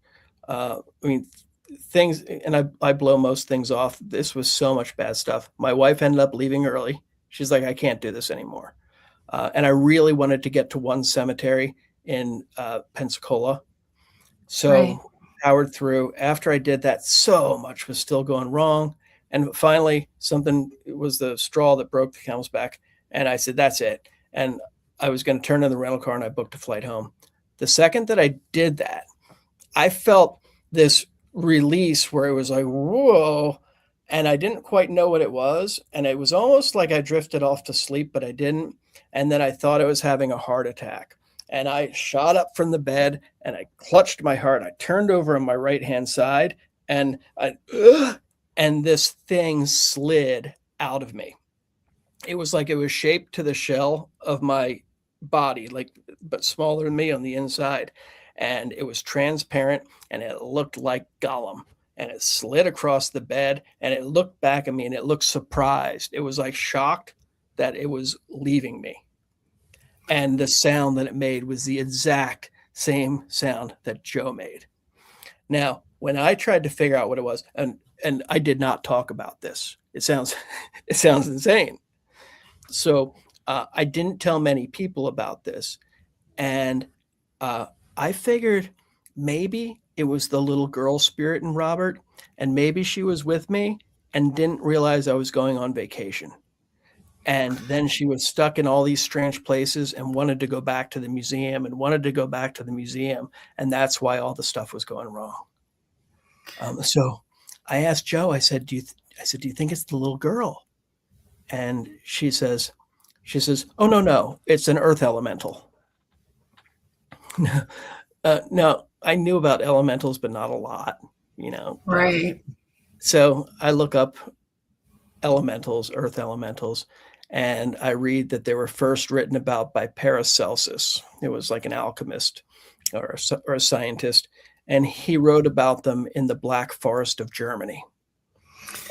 Things, and I blow most things off. This was so much bad stuff. My wife ended up leaving early. She's like, I can't do this anymore. And I really wanted to get to one cemetery in Pensacola. So Right. powered through. After I did that, so much was still going wrong. And finally, something was the straw that broke the camel's back. And I said, that's it. And I was going to turn in the rental car and I booked a flight home. The second that I did that, I felt this release where it was like, whoa. And I didn't quite know what it was. And it was almost like I drifted off to sleep, but I didn't. And then I thought I was having a heart attack. And I shot up from the bed and I clutched my heart. I turned over on my right hand side and and this thing slid out of me. It was like it was shaped to the shell of my body, like, but smaller than me on the inside. And it was transparent and it looked like Gollum. And it slid across the bed and it looked back at me and it looked surprised. It was like shocked that it was leaving me. And the sound that it made was the exact same sound that Joe made. Now, when I tried to figure out what it was, and I did not talk about this, it sounds insane. So I didn't tell many people about this, and I figured maybe it was the little girl spirit in Robert, and maybe she was with me and didn't realize I was going on vacation. And then she was stuck in all these strange places and wanted to go back to the museum and wanted to go back to the museum. And that's why all the stuff was going wrong. So I asked Joe, I said, do you think it's the little girl? And she says, oh, no, it's an earth elemental. No, I knew about elementals, but not a lot, Right. So I look up elementals, earth elementals, and I read that they were first written about by Paracelsus. It was like an alchemist or a scientist, and he wrote about them in the Black Forest of Germany.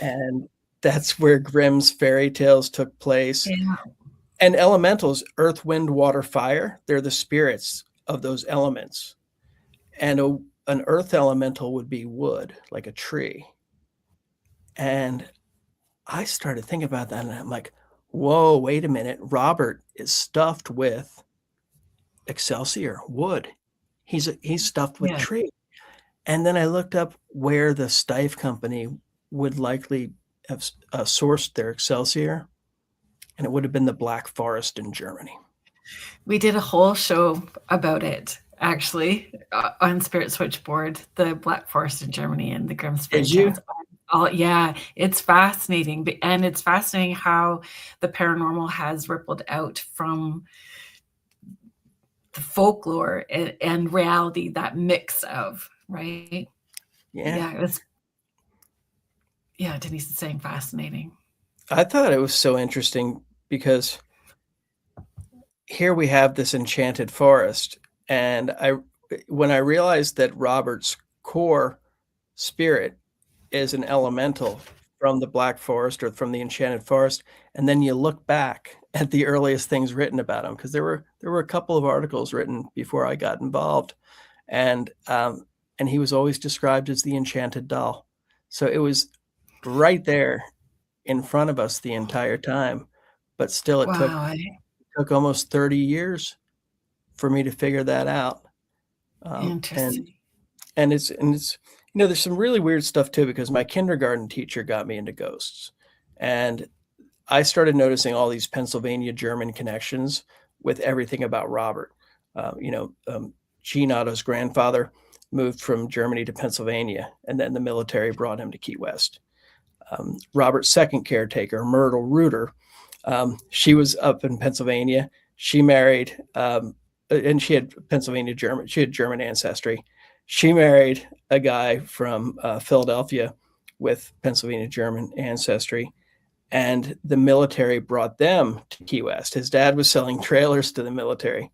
And that's where Grimm's fairy tales took place. Yeah. And elementals, earth, wind, water, fire, they're the spirits of those elements. And an earth elemental would be wood, like a tree. And I started thinking about that, and I'm like, whoa, wait a minute. Robert is stuffed with excelsior, wood. He's stuffed with Yeah. tree. And then I looked up where the Steiff company would likely have sourced their excelsior, and it would have been the Black Forest in Germany. We did a whole show about it, actually, on Spirit Switchboard, the Black Forest in Germany and the Grimm Spirit Did you? Tales. Oh, yeah, it's fascinating. And it's fascinating how the paranormal has rippled out from the folklore and reality, that mix of, right? Yeah. Denise is saying fascinating. I thought it was so interesting because here we have this enchanted forest, and when I realized that Robert's core spirit is an elemental from the Black Forest or from the Enchanted Forest, and then you look back at the earliest things written about him, because there were a couple of articles written before I got involved, and he was always described as the enchanted doll. So it was right there in front of us the entire time, but still it took almost 30 years for me to figure that out. Interesting. And it's there's some really weird stuff too, because my kindergarten teacher got me into ghosts, and I started noticing all these Pennsylvania German connections with everything about Robert. Gene Otto's grandfather moved from Germany to Pennsylvania, and then the military brought him to Key West. Robert's second caretaker, Myrtle Reuter, she was up in Pennsylvania. She married, and she had German ancestry. She married a guy from Philadelphia with Pennsylvania German ancestry, and the military brought them to Key West. His dad was selling trailers to the military.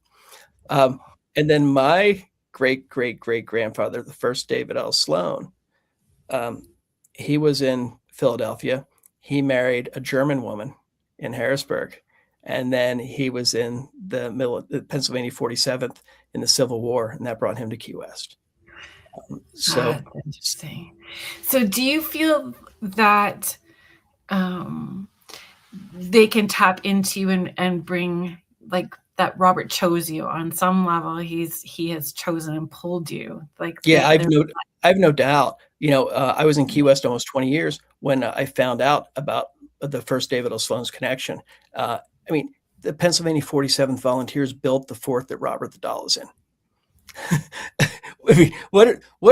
And then my great-great-great-grandfather, the first David L. Sloan, he was in Philadelphia. He married a German woman in Harrisburg. And then he was in the Pennsylvania 47th in the Civil War, and that brought him to Key West. So interesting. So do you feel that they can tap into you and bring, like, that Robert chose you on some level? He has chosen and pulled you. Like, yeah, I've no doubt. I was in Key West almost 20 years when I found out about the first David L. Sloan's connection. The Pennsylvania 47th Volunteers built the fort that Robert the Doll is in. I mean, what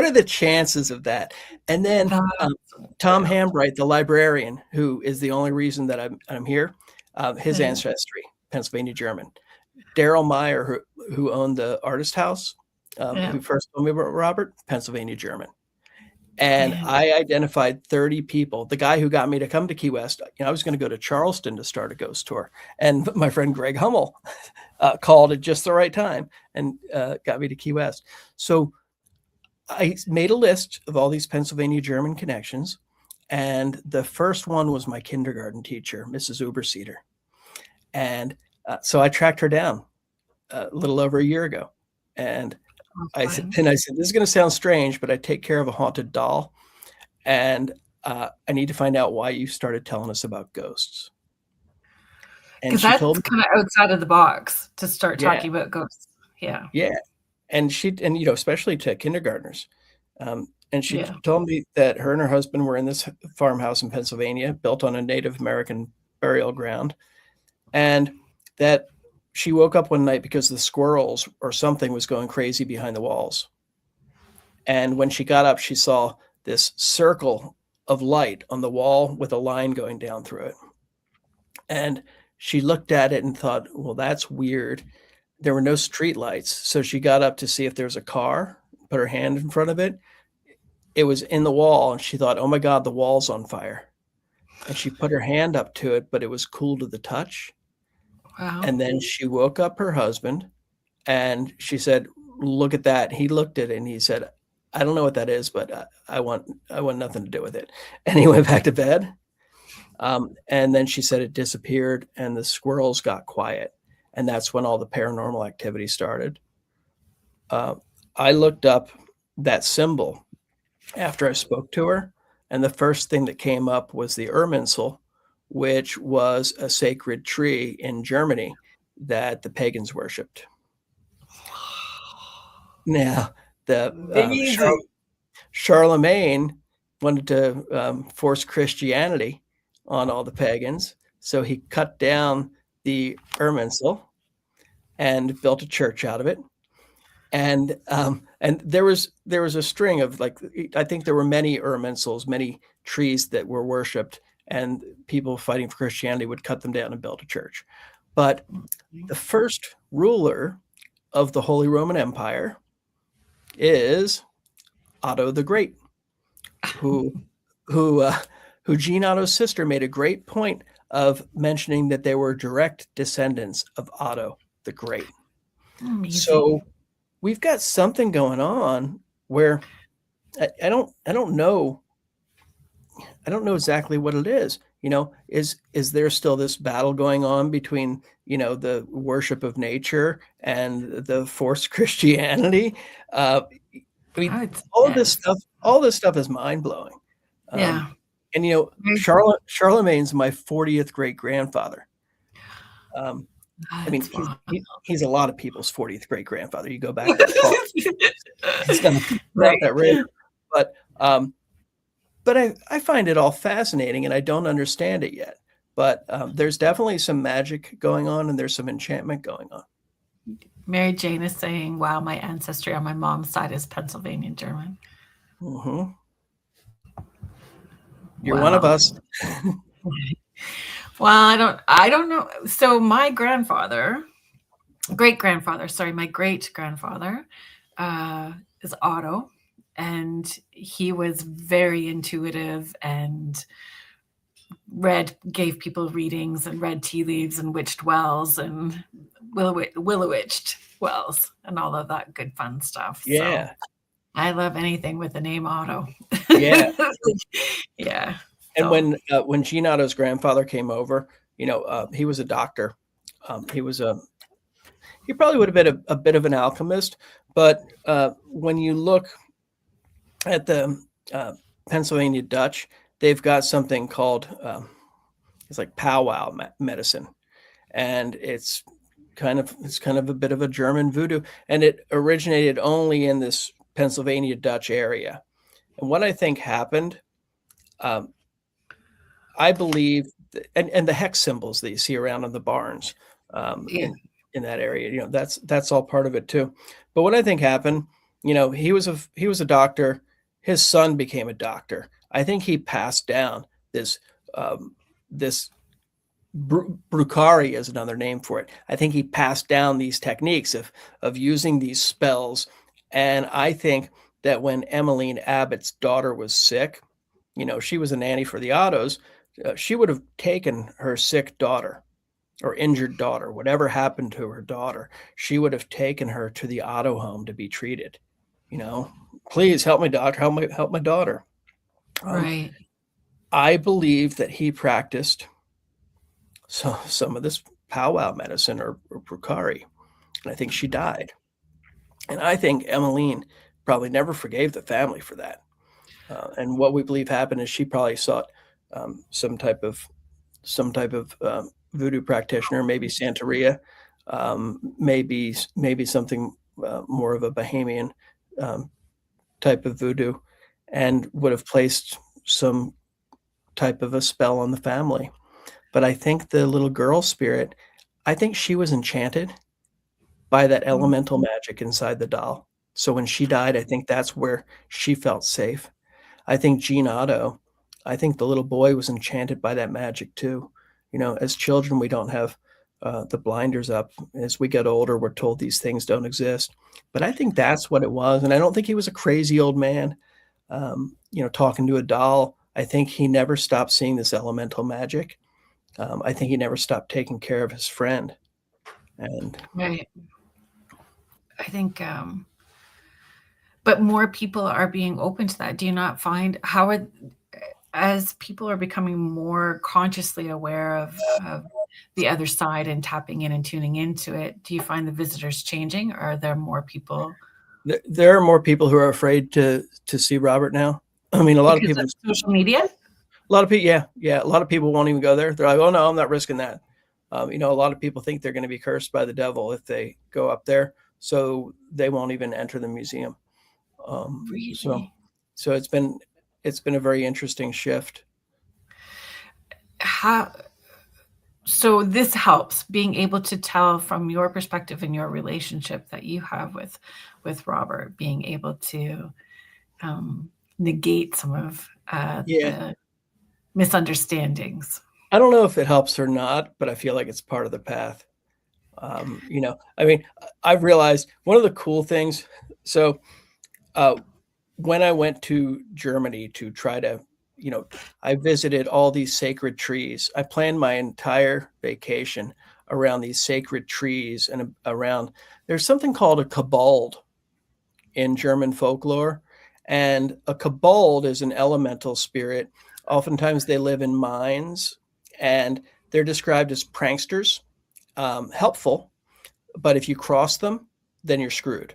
are the chances of that? And then That's Tom wild. Hambright, the librarian, who is the only reason that I'm here, his Yeah. ancestry, Pennsylvania German. Daryl Meyer, who owned the artist house, Yeah. who first told me about Robert, Pennsylvania German. And Yeah. I identified 30 people. The guy who got me to come to Key West, I was going to go to Charleston to start a ghost tour. And my friend Greg Hummel called at just the right time and got me to Key West. So I made a list of all these Pennsylvania German connections. And the first one was my kindergarten teacher, Mrs. Uberseeder. And so I tracked her down a little over a year ago. And I said, this is going to sound strange, but I take care of a haunted doll. And I need to find out why you started telling us about ghosts. And Because she told that's me, kind of outside of the box to start yeah, talking about ghosts. Yeah. yeah. And especially to kindergartners. And she Yeah. told me that her and her husband were in this farmhouse in Pennsylvania, built on a Native American burial ground. And that she woke up one night because the squirrels or something was going crazy behind the walls. And when she got up, she saw this circle of light on the wall with a line going down through it. And she looked at it and thought, well, that's weird. There were no street lights. So she got up to see if there was a car, put her hand in front of it. It was in the wall. And she thought, oh my God, the wall's on fire. And she put her hand up to it, but it was cool to the touch. Wow. And then she woke up her husband and she said, look at that. He looked at it and he said, I don't know what that is, but I want nothing to do with it. And he went back to bed. And then she said it disappeared and the squirrels got quiet. And that's when all the paranormal activity started. I looked up that symbol after I spoke to her. And the first thing that came up was the Irminsul, which was a sacred tree in Germany that the pagans worshipped. Now, Amazing. Charlemagne wanted to force Christianity on all the pagans, so he cut down the Irminsul and built a church out of it. And there was a string of, like, I think there were many Irminsuls, many trees that were worshipped, and people fighting for Christianity would cut them down and build a church. But the first ruler of the Holy Roman Empire is Otto the Great, who Jean Otto's sister made a great point of mentioning that they were direct descendants of Otto the Great. Amazing. So we've got something going on where I don't know exactly what it is. Is there still this battle going on between, the worship of nature and the forced Christianity? I mean, all this stuff is mind blowing. Yeah. And Charlemagne's my 40th great grandfather. I mean, he's a lot of people's 40th great grandfather. You go back that far. It's not that rare. But I find it all fascinating, and I don't understand it yet. But there's definitely some magic going on, and there's some enchantment going on. Mary Jane is saying, wow, my ancestry on my mom's side is Pennsylvania German. Mm-hmm. You're one of us. Well, I don't know. So my great grandfather is Otto, and he was very intuitive and gave people readings and read tea leaves and witched wells and willow-witched wells and all of that good fun stuff. Yeah. So I love anything with the name Otto. Yeah. Yeah. And when Jean Otto's grandfather came over, he was a doctor. He probably would have been a bit of an alchemist, but when you look at the Pennsylvania Dutch, they've got something called it's like powwow medicine, and it's kind of a bit of a German voodoo, and it originated only in this Pennsylvania Dutch area. And what I think happened, I believe, and the hex symbols that you see around on the barns in that area, that's all part of it too. But what I think happened He was a doctor. His son became a doctor. I think he passed down this um, this Brucari is another name for it. I think he passed down these techniques of using these spells, and I think that when Emmeline Abbott's daughter was sick, she was a nanny for the Ottos. She would have taken her sick daughter or injured daughter, whatever happened to her daughter, she would have taken her to the Otto home to be treated. You know, please help my doctor, help my daughter. Right. I believe that he practiced some of this powwow medicine or Brucari, and I think she died. And I think Emmeline probably never forgave the family for that. And what we believe happened is she probably sought some type of voodoo practitioner, maybe Santeria, maybe something more of a Bahamian type of voodoo, and would have placed some type of a spell on the family. But I think the little girl spirit, I think she was enchanted by that elemental magic inside the doll. So when she died, I think that's where she felt safe. I think Gene Otto, I think the little boy was enchanted by that magic too. As children, we don't have the blinders up. As we get older, we're told these things don't exist. But I think that's what it was. And I don't think he was a crazy old man, talking to a doll. I think he never stopped seeing this elemental magic. I think he never stopped taking care of his friend. And Right. I think, but more people are being open to that. Do you not find as people are becoming more consciously aware of the other side and tapping in and tuning into it, do you find the visitors changing, or are there more people? there are more people who are afraid to see Robert now. I mean, a lot of Because people, of social media? a lot of people, yeah, a lot of people won't even go there. They're like, oh no, I'm not risking that. A lot of people think they're going to be cursed by the devil if they go up there, so they won't even enter the museum. So, Really? it's been a very interesting shift. So this helps, being able to tell from your perspective and your relationship that you have with Robert, being able to negate some of Yeah, the misunderstandings. I don't know if it helps or not, but I feel like it's part of the path. I mean, I've realized one of the cool things. So, when I went to Germany to try to, I visited all these sacred trees. I planned my entire vacation around these sacred trees and around, there's something called a kobold in German folklore. And a kobold is an elemental spirit. Oftentimes they live in mines and they're described as pranksters, helpful, but if you cross them, then you're screwed.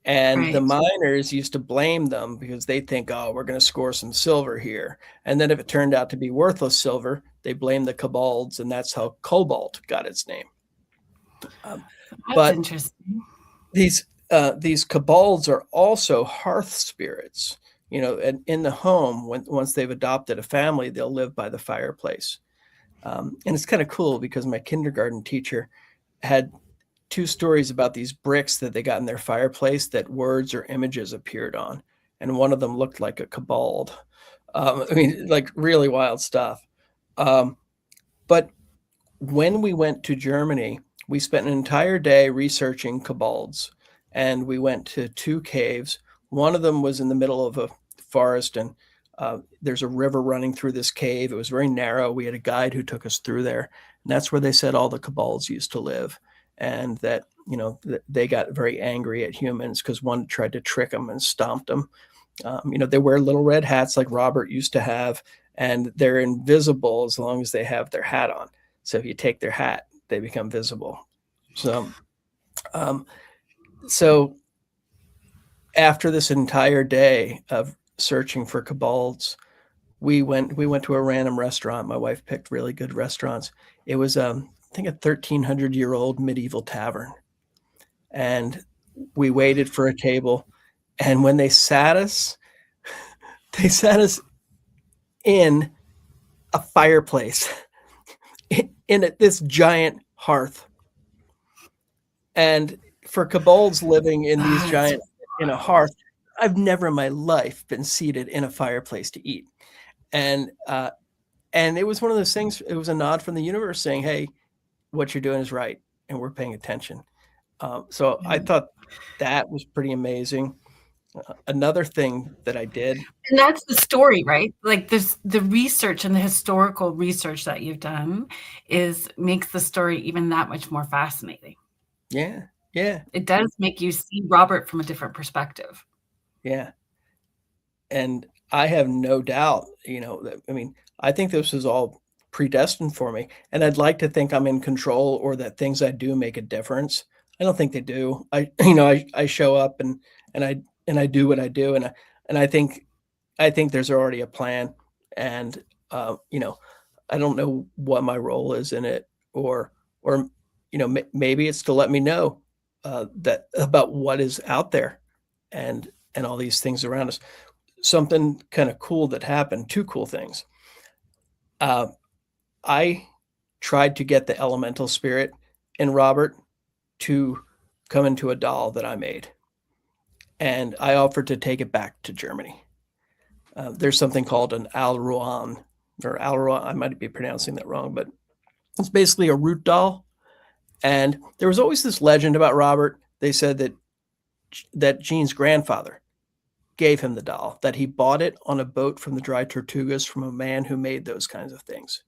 And the Right. miners used to blame them because they think, oh, we're going to score some silver here. And then if it turned out to be worthless silver, they blame the kobolds, and that's how cobalt got its name. That's But interesting. these kobolds are also hearth spirits. And in the home, once they've adopted a family, they'll live by the fireplace. And it's kind of cool because my kindergarten teacher had two stories about these bricks that they got in their fireplace that words or images appeared on, and one of them looked like a kobold. I mean, like really wild stuff. But when we went to Germany, we spent an entire day researching kobolds, and we went to two caves. One of them was in the middle of a forest, and there's a river running through this cave. It was very narrow. We had a guide who took us through there, and that's where they said all the kobolds used to live, and that they got very angry at humans because one tried to trick them and stomped them. They wear little red hats like Robert used to have, and they're invisible as long as they have their hat on. So if you take their hat, they become visible. So, so after this entire day of searching for kobolds, we went to a random restaurant. My wife picked really good restaurants. It was I think a 1,300-year-old medieval tavern, and we waited for a table. And when they sat us in a fireplace in this giant hearth. And for kobolds living in these That's giant in a hearth. I've never in my life been seated in a fireplace to eat. And it was one of those things. It was a nod from the universe saying, "Hey, what you're doing is right, and we're paying attention." So I thought that was pretty amazing. Another thing that I did, And that's the story, right? Like this, the research and the historical research that you've done makes the story even that much more fascinating. yeah, yeah, It does make you see Robert from a different perspective. yeah, and I have no doubt, that, I mean, I think this is all predestined for me, and I'd like to think I'm in control or that things I do make a difference. I don't think they do. I show up and I do what I do, and I think there's already a plan, and I don't know what my role is in it, or maybe it's to let me know that about what is out there, and all these things around us. Something kind of cool that happened. Two cool things. Uh, I tried to get the elemental spirit in Robert to come into a doll that I made, and I offered to take it back to Germany. There's something called an Alruan, or Alruan. I might be pronouncing that wrong, but it's basically a root doll. And there was always this legend about Robert. They said that Gene's grandfather gave him the doll, that he bought it on a boat from the Dry Tortugas from a man who made those kinds of things.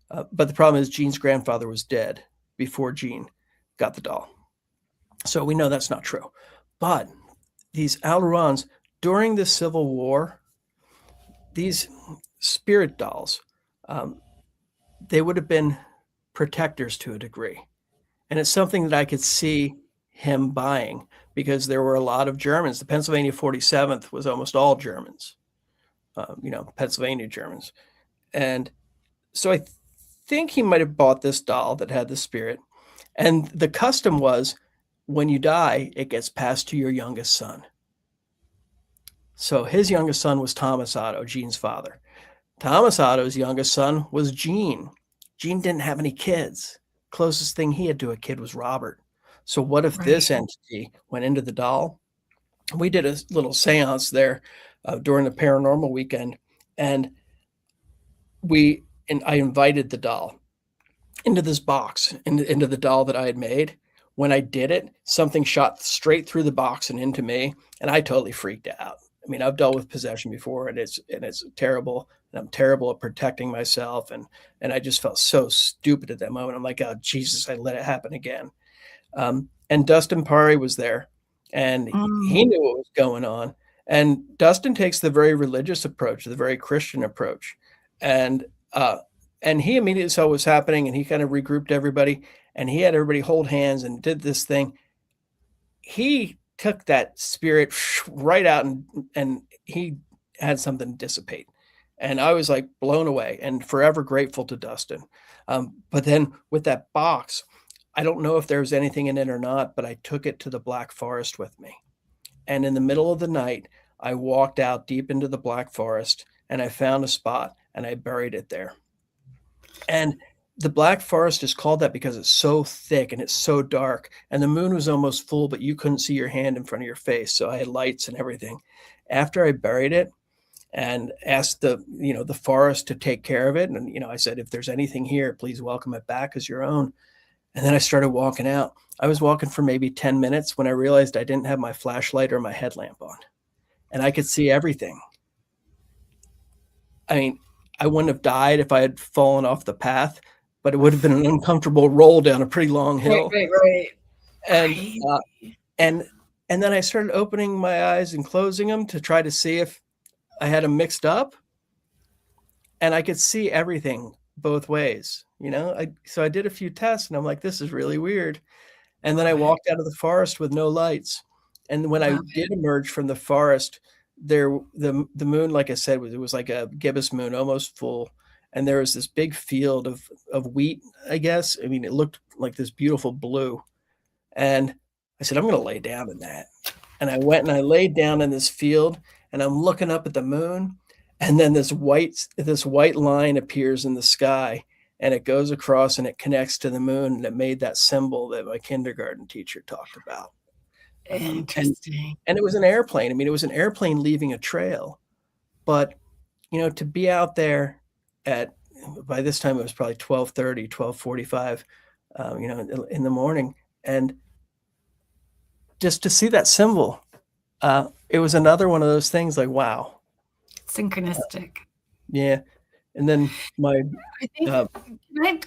But the problem is Gene's grandfather was dead before Gene got the doll. So we know that's not true. But these Alruans, during the Civil War, these spirit dolls, they would have been protectors to a degree. And it's something that I could see him buying because there were a lot of Germans. The Pennsylvania 47th was almost all Germans, Pennsylvania Germans. And so I think he might have bought this doll that had the spirit. And the custom was when you die, it gets passed to your youngest son. So his youngest son was Thomas Otto, Gene's father. Thomas Otto's youngest son was Gene. Gene didn't have any kids. Closest thing he had to a kid was Robert. So what if this entity went into the doll? We did a little seance there during the paranormal weekend, and I invited the doll into this box, into the doll that I had made. When I did it, something shot straight through the box and into me, and I totally freaked out. I mean, I've dealt with possession before, and it's terrible, and I'm terrible at protecting myself, and I just felt so stupid at that moment. I'm like, oh Jesus, I let it happen again. And Dustin Pari was there, and he knew what was going on. And Dustin takes the very religious approach, the very Christian approach, and he immediately saw what was happening, and he kind of regrouped everybody, and he had everybody hold hands and did this thing. He took that spirit right out, and he had something dissipate. And I was like blown away and forever grateful to Dustin. But then with that box, I don't know if there was anything in it or not, but I took it to the Black Forest with me. And in the middle of the night, I walked out deep into the Black Forest, and I found a spot, and I buried it there. And the Black Forest is called that because it's so thick and it's so dark, and the moon was almost full, but you couldn't see your hand in front of your face. So I had lights and everything. After I buried it and asked the forest to take care of it, and I said, if there's anything here, please welcome it back as your own. And then I started walking out. I was walking for maybe 10 minutes when I realized I didn't have my flashlight or my headlamp on, and I could see everything. I mean, I wouldn't have died if I had fallen off the path, but it would have been an uncomfortable roll down a pretty long hill. Right. And then I started opening my eyes and closing them to try to see if I had them mixed up, and I could see everything both ways. So I did a few tests, and I'm like, this is really weird. And then I walked out of the forest with no lights. And when I did emerge from the forest, the moon, like I said, it was like a gibbous moon, almost full. And there was this big field of wheat, I guess. I mean, it looked like this beautiful blue. And I said, I'm going to lay down in that. And I went and I laid down in this field, and I'm looking up at the moon. And then this white line appears in the sky, and it goes across and it connects to the moon, and it made that symbol that my kindergarten teacher talked about. And Interesting. it was an airplane. I mean, it was an airplane leaving a trail. But, to be out there at by this time it was probably 12:30, 12:45, in the morning, and just to see that symbol, it was another one of those things like, wow. Synchronistic. Yeah. And then my, I think uh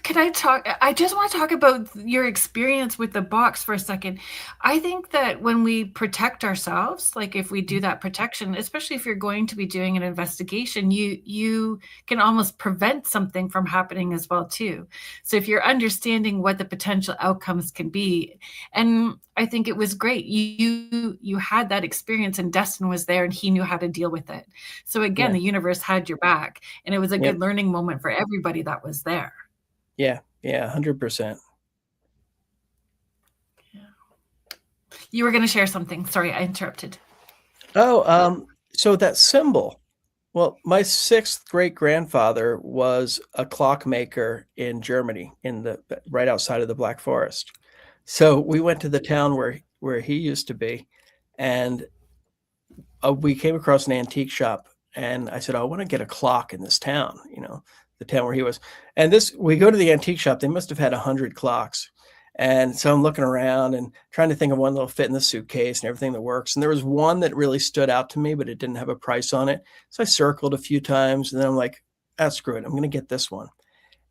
can I talk I just want to talk about your experience with the box for a second. I think that when we protect ourselves, like if we do that protection, especially if you're going to be doing an investigation, you can almost prevent something from happening as well too. So if you're understanding what the potential outcomes can be, and I think it was great. You had that experience and Destin was there and he knew how to deal with it. So again, yeah, the universe had your back and it was a yep, good learning moment for everybody that was there. yeah, yeah, 100%. You were going to share something. Sorry, I interrupted. Oh, so that symbol, well, my 6th great-grandfather was a clockmaker in Germany, in the right outside of the Black Forest. So we went to the town where he used to be, and we came across an antique shop, and I said, "Oh, I want to get a clock in this town," the town where he was. And we go to the antique shop. They must have had 100 clocks, and so I'm looking around and trying to think of one that'll fit in the suitcase and everything that works. And there was one that really stood out to me, but it didn't have a price on it. So I circled a few times, and then I'm like, "Ah, screw it! I'm going to get this one."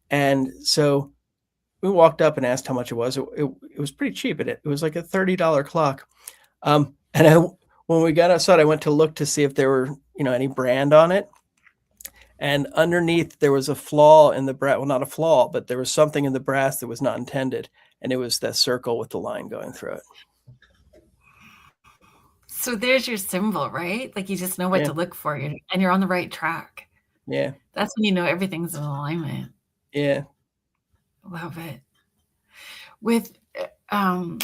And so we walked up and asked how much it was. It was pretty cheap. It was like a $30 clock. And when we got outside, I went to look to see if there were, any brand on it. And underneath there was a flaw in the brass. Well, not a flaw, but there was something in the brass that was not intended. And it was that circle with the line going through it. So there's your symbol, right? Like you just know what Yeah. to look for and you're on the right track. Yeah. That's when you know everything's in alignment. Yeah. Love it. With can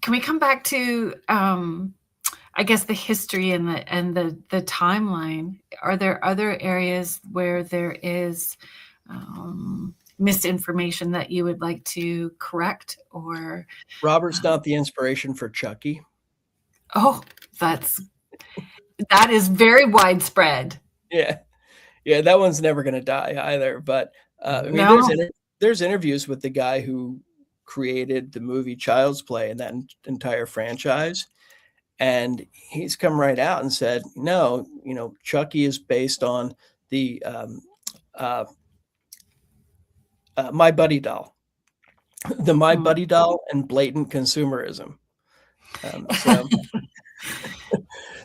we come back to I guess the history and the timeline? Are there other areas where there is misinformation that you would like to correct or Robert's not the inspiration for Chucky. oh, that is very widespread. Yeah. Yeah. That one's never going to die either. But I mean, No. there's interviews with the guy who created the movie Child's Play and that entire franchise. And he's come right out and said, no, Chucky is based on the My Buddy doll, the My Buddy doll and blatant consumerism. So,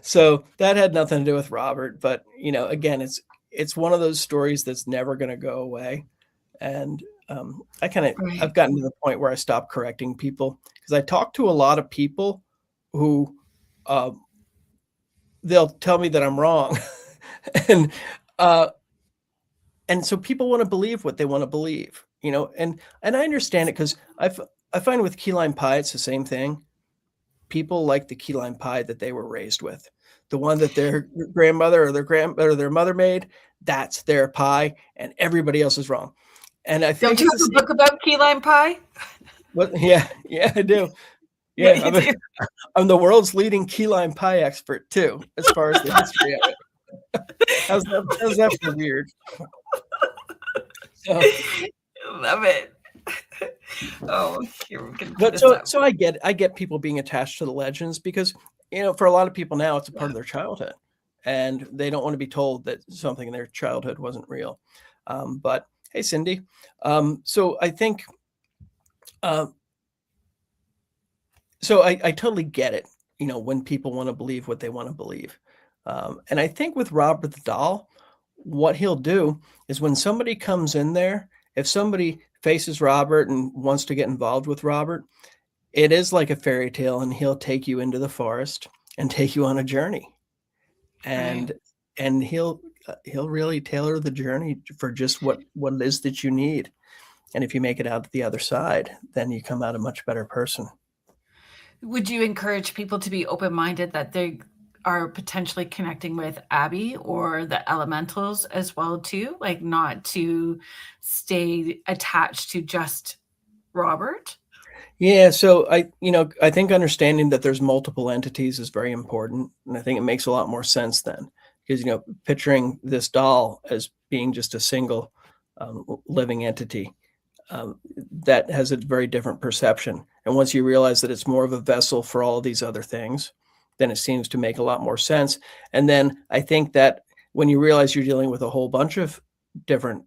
so that had nothing to do with Robert. But, again, it's one of those stories that's never going to go away. And I've gotten to the point where I stopped correcting people because I talk to a lot of people who they'll tell me that I'm wrong. and so people want to believe what they want to believe, and I understand it because I find with key lime pie, it's the same thing. People like the key lime pie that they were raised with, the one that their grandmother or their mother made. That's their pie, and everybody else is wrong. And I think don't you have a book about key lime pie? What? Yeah, I do. Yeah, I'm the world's leading key lime pie expert too, as far as the history of it. How's that for weird? So, love it. Oh, here we can. But so I get people being attached to the legends because for a lot of people now it's a part of their childhood, and they don't want to be told that something in their childhood wasn't real. But hey, Cindy, so I think. So I totally get it, when people want to believe what they want to believe. And I think with Robert the doll, what he'll do is when somebody comes in there, if somebody faces Robert and wants to get involved with Robert, it is like a fairy tale, and he'll take you into the forest and take you on a journey. And he'll really tailor the journey for just what it is that you need. And if you make it out to the other side, then you come out a much better person. Would you encourage people to be open-minded that they are potentially connecting with Abby or the elementals as well too? Like not to stay attached to just Robert? Yeah, so I think understanding that there's multiple entities is very important, and I think it makes a lot more sense then, because picturing this doll as being just a single living entity, that has a very different perception. And once you realize that it's more of a vessel for all of these other things, then it seems to make a lot more sense. And then I think that when you realize you're dealing with a whole bunch of different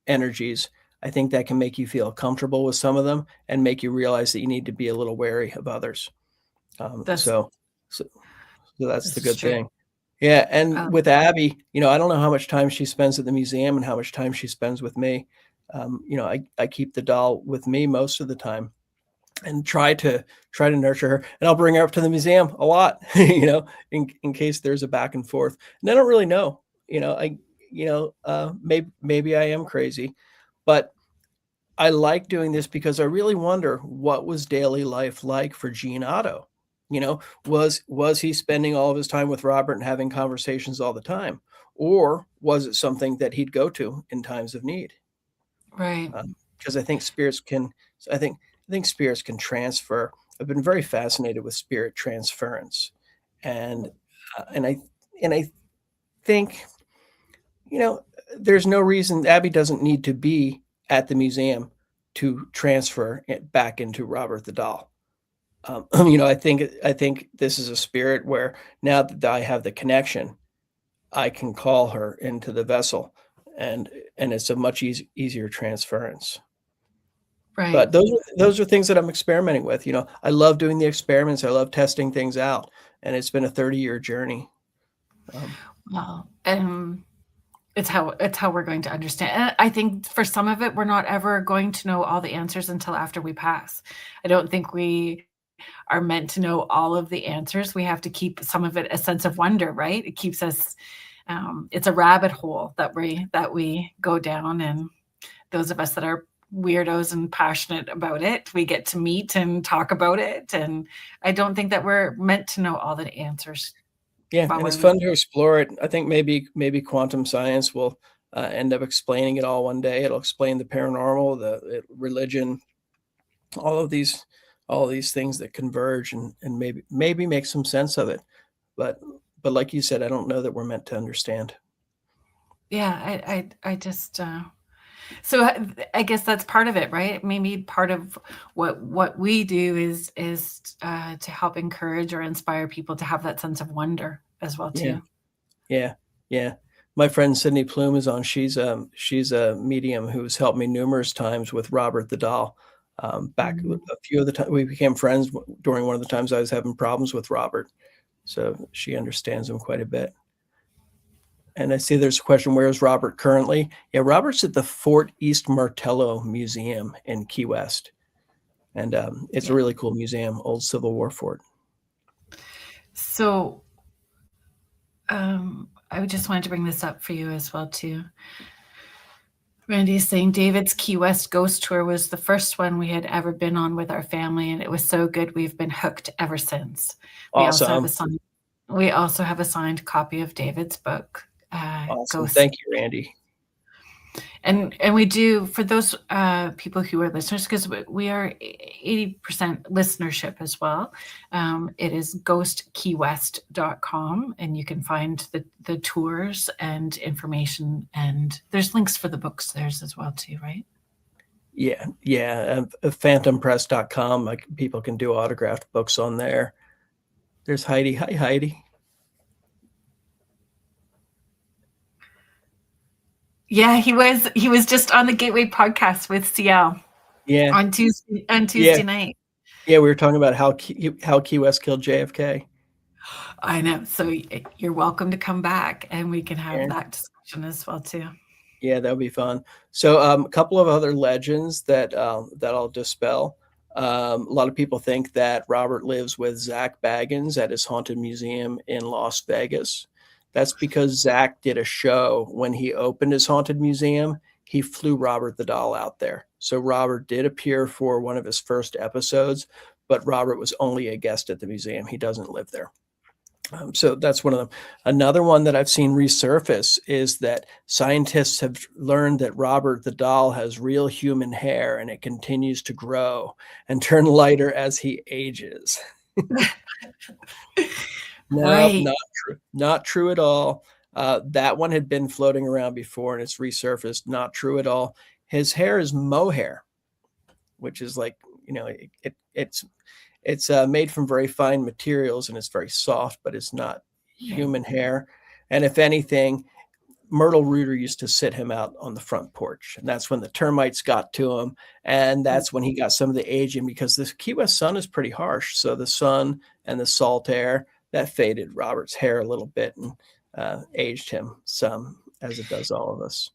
energies, I think that can make you feel comfortable with some of them and make you realize that you need to be a little wary of others. Um, That's so, so, so that's the this is good true. thing. Yeah, and Um, with Abby, I don't know how much time she spends at the museum and how much time she spends with me. I keep the doll with me most of the time and try to nurture her, and I'll bring her up to the museum a lot, in case there's a back and forth. And I don't really know, I, maybe I am crazy, but I like doing this because I really wonder what was daily life like for Gene Otto. Was he spending all of his time with Robert and having conversations all the time, or was it something that he'd go to in times of need? right. Because I think spirits can transfer. I've been very fascinated with spirit transference, and and I think you know there's no reason Abby doesn't need to be at the museum to transfer it back into Robert the doll. I think this is a spirit where now that I have the connection, I can call her into the vessel, and it's a much easier transference. Right. But those are things that I'm experimenting with. I love doing the experiments. I love testing things out, and it's been a 30-year journey. Um, Well, it's how we're going to understand. And I think for some of it, we're not ever going to know all the answers until after we pass. I don't think we are meant to know all of the answers. We have to keep some of it a sense of wonder, right? It keeps us. It's a rabbit hole that we go down, and those of us that are weirdos and passionate about it, we get to meet and talk about it. And I don't think that we're meant to know all the answers yeah, while and we're it's fun living. to explore it. I think maybe quantum science will end up explaining it all one day. It'll explain the paranormal, the religion, all of these all of these things that converge, and maybe make some sense of it. But like you said, I don't know that we're meant to understand. Yeah, I just so I guess that's part of it, right? Maybe part of what we do is to help encourage or inspire people to have that sense of wonder as well Yeah. too. Yeah, yeah. My friend Sydney Plume is on. She's a medium who's helped me numerous times with Robert the doll. Back Mhm. a few of the time we became friends during one of the times I was having problems with Robert. So she understands him quite a bit. And I see there's a question, where is Robert currently? Yeah, Robert's at the Fort East Martello Museum in Key West. And it's a Yeah. really cool museum, old Civil War fort. So I just wanted to bring this up for you as well too. Randy is saying David's Key West ghost tour was the first one we had ever been on with our family, and it was so good we've been hooked ever since. We also have a Awesome. signed we also have a signed copy of David's book, Awesome. Ghosts. Thank you, Randy. And we do for those people who are listeners, because we are 80% listenership as well. It is ghostkeywest.com, and you can find the tours and information, and there's links for the books there's as well too, right? Yeah, yeah. Phantompress.com. Like, people can do autographed books on there. There's Heidi. Hi, Heidi. Yeah, he was just on the Gateway podcast with CL Yeah, on yeah, Tuesday night. yeah. We were talking about how Key West killed JFK. I know. So you're welcome to come back, and we can have Yeah, that discussion as well too. yeah, that would be fun. So, a couple of other legends that I'll dispel. A lot of people think that Robert lives with Zach Baggins at his haunted museum in Las Vegas. That's because Zach did a show when he opened his haunted museum. He flew Robert the doll out there. So Robert did appear for one of his first episodes, but Robert was only a guest at the museum. He doesn't live there. So that's one of them. Another one that I've seen resurface is that scientists have learned that Robert the doll has real human hair and it continues to grow and turn lighter as he ages. No, Right. not true. Not true at all. That one had been floating around before and it's resurfaced. Not true at all. His hair is mohair, which is like, it's made from very fine materials and it's very soft, but it's not Right. human hair. And if anything, Myrtle Rooter used to sit him out on the front porch, and that's when the termites got to him, and that's when he got some of the aging because the Key West sun is pretty harsh. So the sun and the salt air that faded Robert's hair a little bit and aged him some, as it does all of us.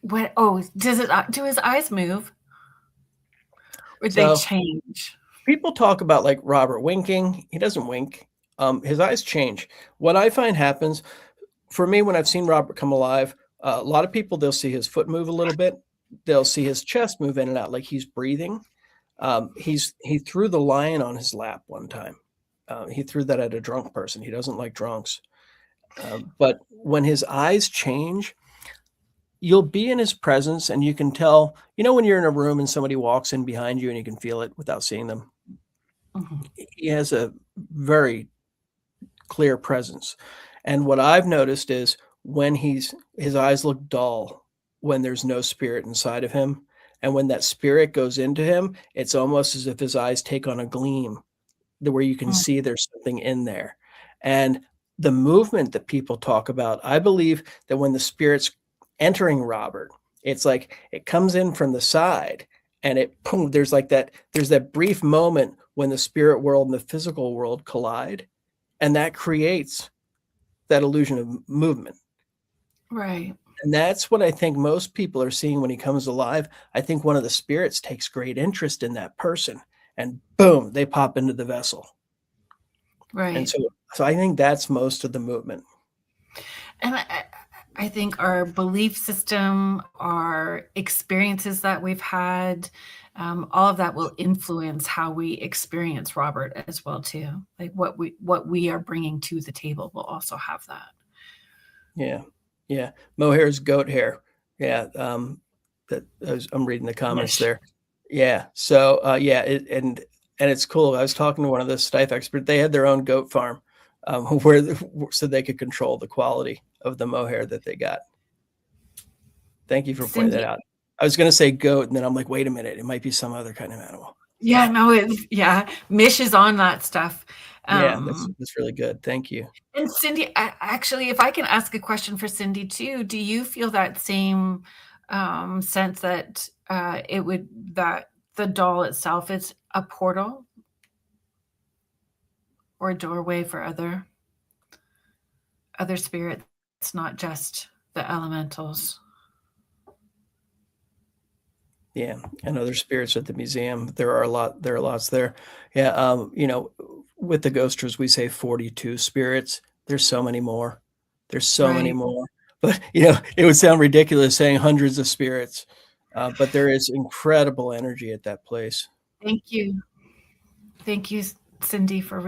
What? Oh, does it? Do his eyes move, or they So change? people talk about like Robert winking. He doesn't wink. His eyes change. What I find happens for me when I've seen Robert come alive, a lot of people, they'll see his foot move a little bit. They'll see his chest move in and out like he's breathing. He threw the lion on his lap one time. He threw that at a drunk person. He doesn't like drunks. But when his eyes change, you'll be in his presence and you can tell, when you're in a room and somebody walks in behind you and you can feel it without seeing them. Mhm. He has a very clear presence. And what I've noticed is when his eyes look dull, when there's no spirit inside of him, and when that spirit goes into him, it's almost as if his eyes take on a gleam where you can Mm. see there's something in there. And the movement that people talk about, I believe that when the spirit's entering Robert, it's like it comes in from the side and boom, there's that brief moment when the spirit world and the physical world collide, and that creates that illusion of movement. Right. And that's what I think most people are seeing when he comes alive. I think one of the spirits takes great interest in that person and boom, they pop into the vessel. And Right. so I think that's most of the movement. And I think our belief system, our experiences that we've had, all of that will influence how we experience Robert as well too. Like what we are bringing to the table will also have that. Yeah. Yeah. Mohair is goat hair. Yeah. I'm reading the comments Niche. there. Yeah. So, yeah. And it's cool. I was talking to one of the Steiff experts. They had their own goat farm, so they could control the quality of the mohair that they got. Thank you for pointing that Cindy, out. I was going to say goat, and then I'm like, wait a minute, it might be some other kind of animal. yeah, no, yeah, Mish is on that stuff. Yeah, Um, that's really good. Thank you. and Cindy, actually, if I can ask a question for Cindy too, do you feel that same sense that that the doll itself is a portal or a doorway for other spirits, not just the elementals? Yeah, and other spirits at the museum. There are lots there. Yeah, with the ghosters, we say 42 spirits. There's so many more. There's so many Right. more. But it would sound ridiculous saying hundreds of spirits. But there is incredible energy at that place. Thank you. Thank you, Cindy, for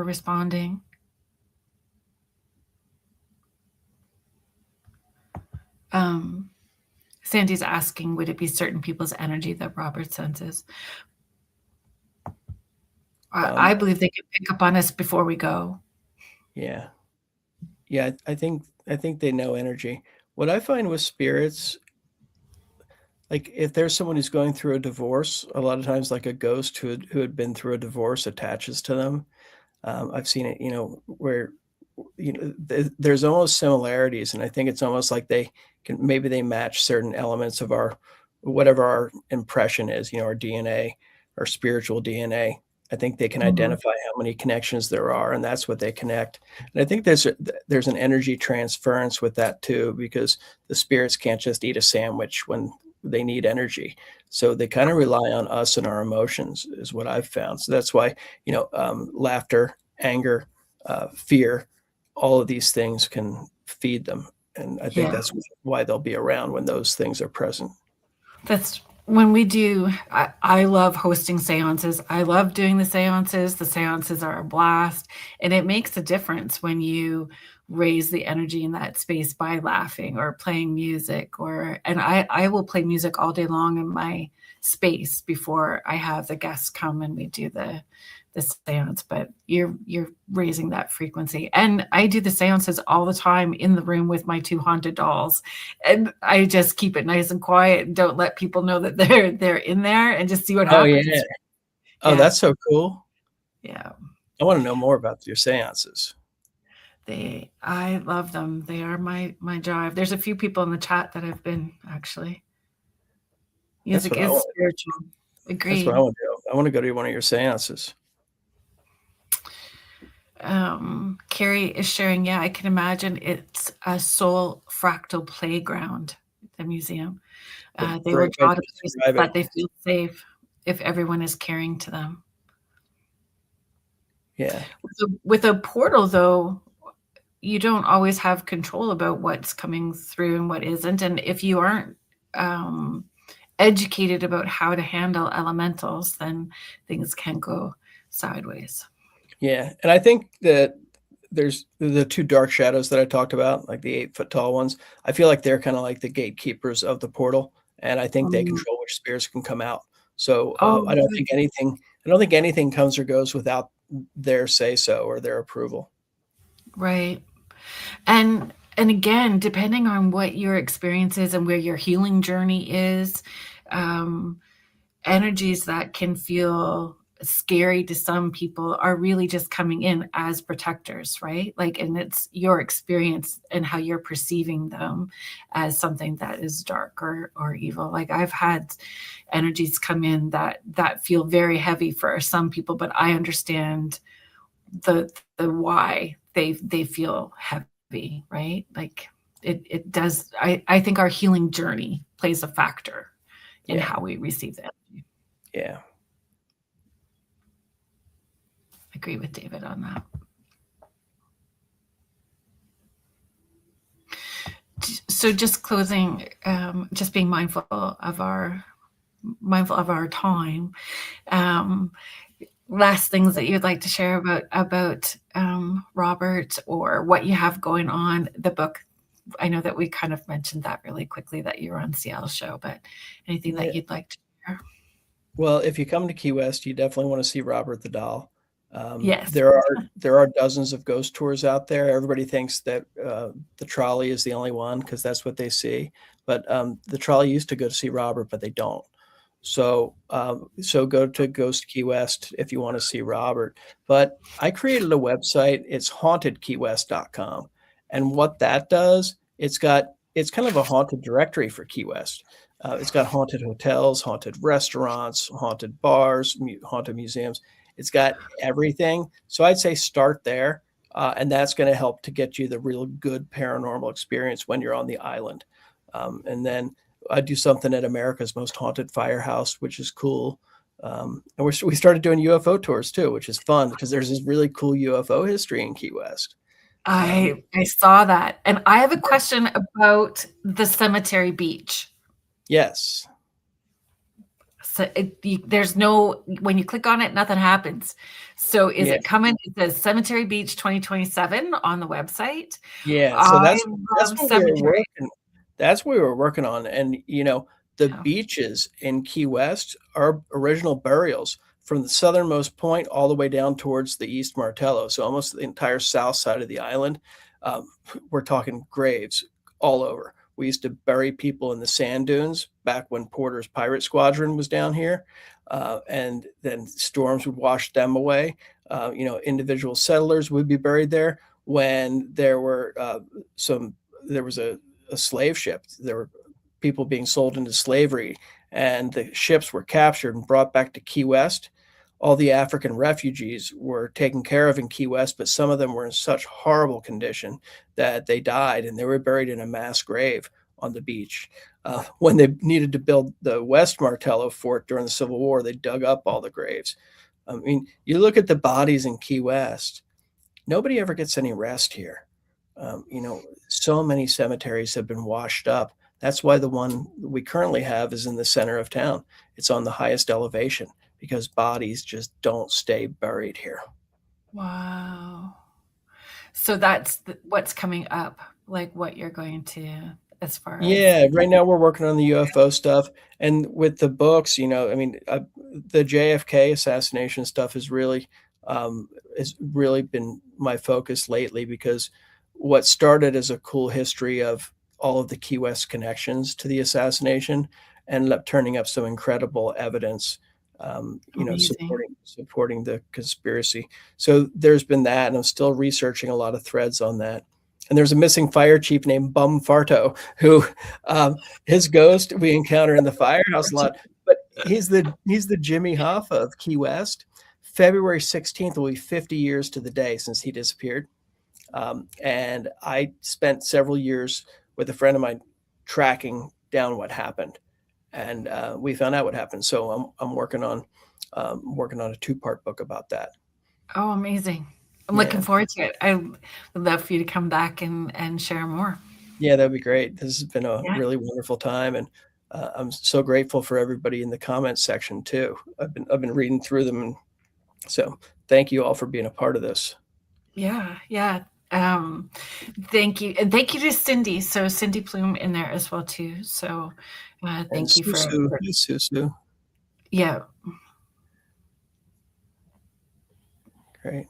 responding. Um, Sandy's asking, would it be certain people's energy that Robert senses? I Um, believe they can pick up on us before we go. yeah. Yeah, I think they know energy. What I find with spirits, like if there's someone who's going through a divorce, a lot of times like a ghost who had been through a divorce attaches to them. I've seen it, where there's almost similarities, and I think it's almost like they match certain elements of our whatever our impression is, our DNA, our spiritual DNA. I think they can Mhm. identify how many connections there are, and that's what they connect. And I think there's an energy transference with that too, because the spirits can't just eat a sandwich when they need energy. So they kind of rely on us and our emotions, is what I've found. So that's why laughter, anger, fear, all of these things can feed them. And I think Yeah, that's why they'll be around when those things are present. when we do, I love hosting seances. I love doing the seances. The seances are a blast. And it makes a difference when you raise the energy in that space by laughing or playing music and I will play music all day long in my space before I have the guests come and we do the seance, but you're raising that frequency. And I do the seances all the time in the room with my two haunted dolls. And I just keep it nice and quiet and don't let people know that they're in there and just see what Oh, happens. yeah. Oh, Yeah. that's so cool. Yeah. I want to know more about your seances. I love them. They are my drive. There's a few people in the chat that have been actually. That's Music what I is want. spiritual. That's what I Agreed. want to do. I want to go to one of your seances. Carrie is sharing, yeah, I can imagine it's a soul fractal playground, the museum. The They will great way draw to to places describe it. that they feel safe if everyone is caring to them. Yeah. With a portal, though, you don't always have control about what's coming through and what isn't. And if you aren't um, educated about how to handle elementals, then things can go sideways. Yeah. And I think that there's the two dark shadows that I talked about, like the 8 foot tall ones. I feel like they're kind of like the gatekeepers of the portal. And I think they Mm. control which spirits can come out. So Oh, I don't think anything comes or goes without their say so or their approval. right. And again, depending on what your experience is and where your healing journey is, um, energies that can feel scary to some people are really just coming in as protectors, right? Like, and it's your experience and how you're perceiving them as something that is dark or evil. Like I've had energies come in that feel very heavy for some people, but I understand the why they feel heavy, right? Like it does. I think our healing journey plays a factor in Yeah. how we receive that. Yeah. Agree with David on that. So just closing, just being mindful of our time. Um, Last things that you'd like to share about Robert or what you have going on. The book. I know that we kind of mentioned that really quickly that you're on Seattle show, but anything Yeah. that you'd like to share? Well, if you come to Key West, you definitely want to see Robert the Doll. Yes. There are dozens of ghost tours out there. Everybody thinks that the trolley is the only one because that's what they see. But the trolley used to go to see Robert, but they don't. So go to Ghost Key West if you want to see Robert. But I created a website. It's hauntedkeywest.com, and what that does, it's kind of a haunted directory for Key West. It's got haunted hotels, haunted restaurants, haunted bars, haunted museums. It's got everything. So I'd say start there. And that's going to help to get you the real good paranormal experience when you're on the island. And then I do something at America's Most Haunted Firehouse, which is cool. And we started doing UFO tours too, which is fun because there's this really cool UFO history in Key West. I saw that, and I have a question about the cemetery beach. Yes. So there's no when you click on it, nothing happens. So is Yeah. it coming? It says Cemetery Beach 2027 on the website. Yeah. So I that's love what we were cemetery. working. That's what we were working on. And the Yeah. beaches in Key West are original burials from the southernmost point all the way down towards the East Martello. So almost the entire south side of the island. Um, we're talking graves all over. We used to bury people in the sand dunes back when Porter's Pirate Squadron was down here. And then storms would wash them away. Individual settlers would be buried there when there was a slave ship. There were people being sold into slavery, and the ships were captured and brought back to Key West. All the African refugees were taken care of in Key West, but some of them were in such horrible condition that they died, and they were buried in a mass grave on the beach. When they needed to build the West Martello fort during the Civil War, they dug up all the graves. I mean, you look at the bodies in Key West, nobody ever gets any rest here. So many cemeteries have been washed up. That's why the one we currently have is in the center of town. It's on the highest elevation because bodies just don't stay buried here. Wow. So that's what's coming up, like what you're going to, as far as. Yeah, right now we're working on the UFO stuff, and with the books, I mean, the JFK assassination stuff has really been my focus lately because what started as a cool history of all of the Key West connections to the assassination ended up turning up some incredible evidence, Amazing. supporting the conspiracy. So there's been that, and I'm still researching a lot of threads on that. And there's a missing fire chief named Bum Farto, who his ghost we encounter in the firehouse a lot. But he's the Jimmy Hoffa of Key West. February 16th will be 50 years to the day since he disappeared. And I spent several years with a friend of mine tracking down what happened, and we found out what happened. So I'm working on a 2-part book about that. Oh, amazing. I'm Yeah. looking forward to it. I would love for you to come back and share more. Yeah, that'd be great. This has been a Yeah. really wonderful time, and I'm so grateful for everybody in the comments section too. I've been reading through them, and so thank you all for being a part of this. Yeah. Yeah. Thank you. And thank you to Cindy. So Cindy Plume in there as well too. So thank you for Susu. Yeah. Great.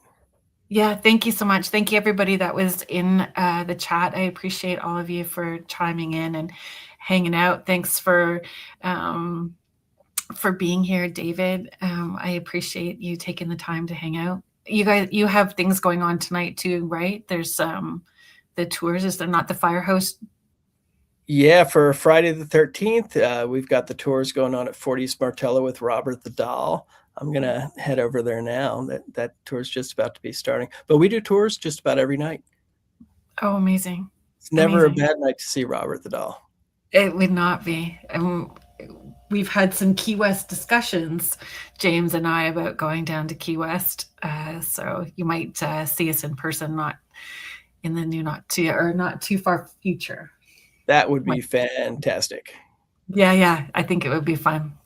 Yeah, thank you so much. Thank you, everybody that was in the chat. I appreciate all of you for chiming in and hanging out. Thanks for being here, David. I appreciate you taking the time to hang out. You guys, you have things going on tonight too, right? There's the tours. Is there not the firehouse? Yeah, for Friday the 13th, we've got the tours going on at 40 Martello with Robert the Doll. I'm going to head over there now. That tour's just about to be starting. But we do tours just about every night. Oh, amazing. It's never Amazing. a bad night to see Robert the Doll. It would not be. We've had some Key West discussions, James and I, about going down to Key West. So you might see us in person, not in the not too far future. That would be fantastic. Yeah. I think it would be fun.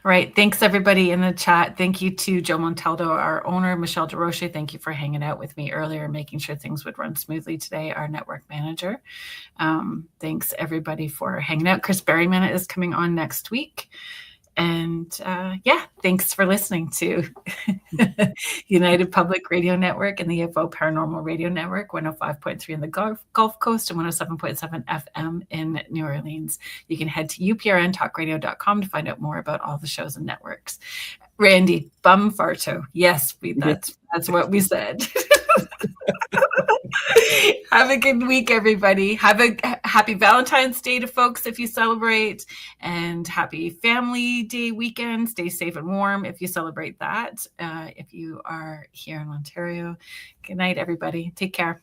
All right. Thanks, everybody in the chat. Thank you to Joe Montaldo, our owner, Michelle DeRoche. Thank you for hanging out with me earlier, making sure things would run smoothly today, our network manager. Thanks, everybody, for hanging out. Chris Berryman is coming on next week. And thanks for listening to United Public Radio Network and the UFO Paranormal Radio Network, 105.3 in the Gulf Coast and 107.7 FM in New Orleans. You can head to uprntalkradio.com to find out more about all the shows and networks. Randy, Bum Farto. Yes, that's what we said. Have a good week, everybody. Have a happy Valentine's Day to folks if you celebrate, and happy Family Day weekend. Stay safe and warm if you celebrate that. If you are here in Ontario. Good night, everybody. Take care.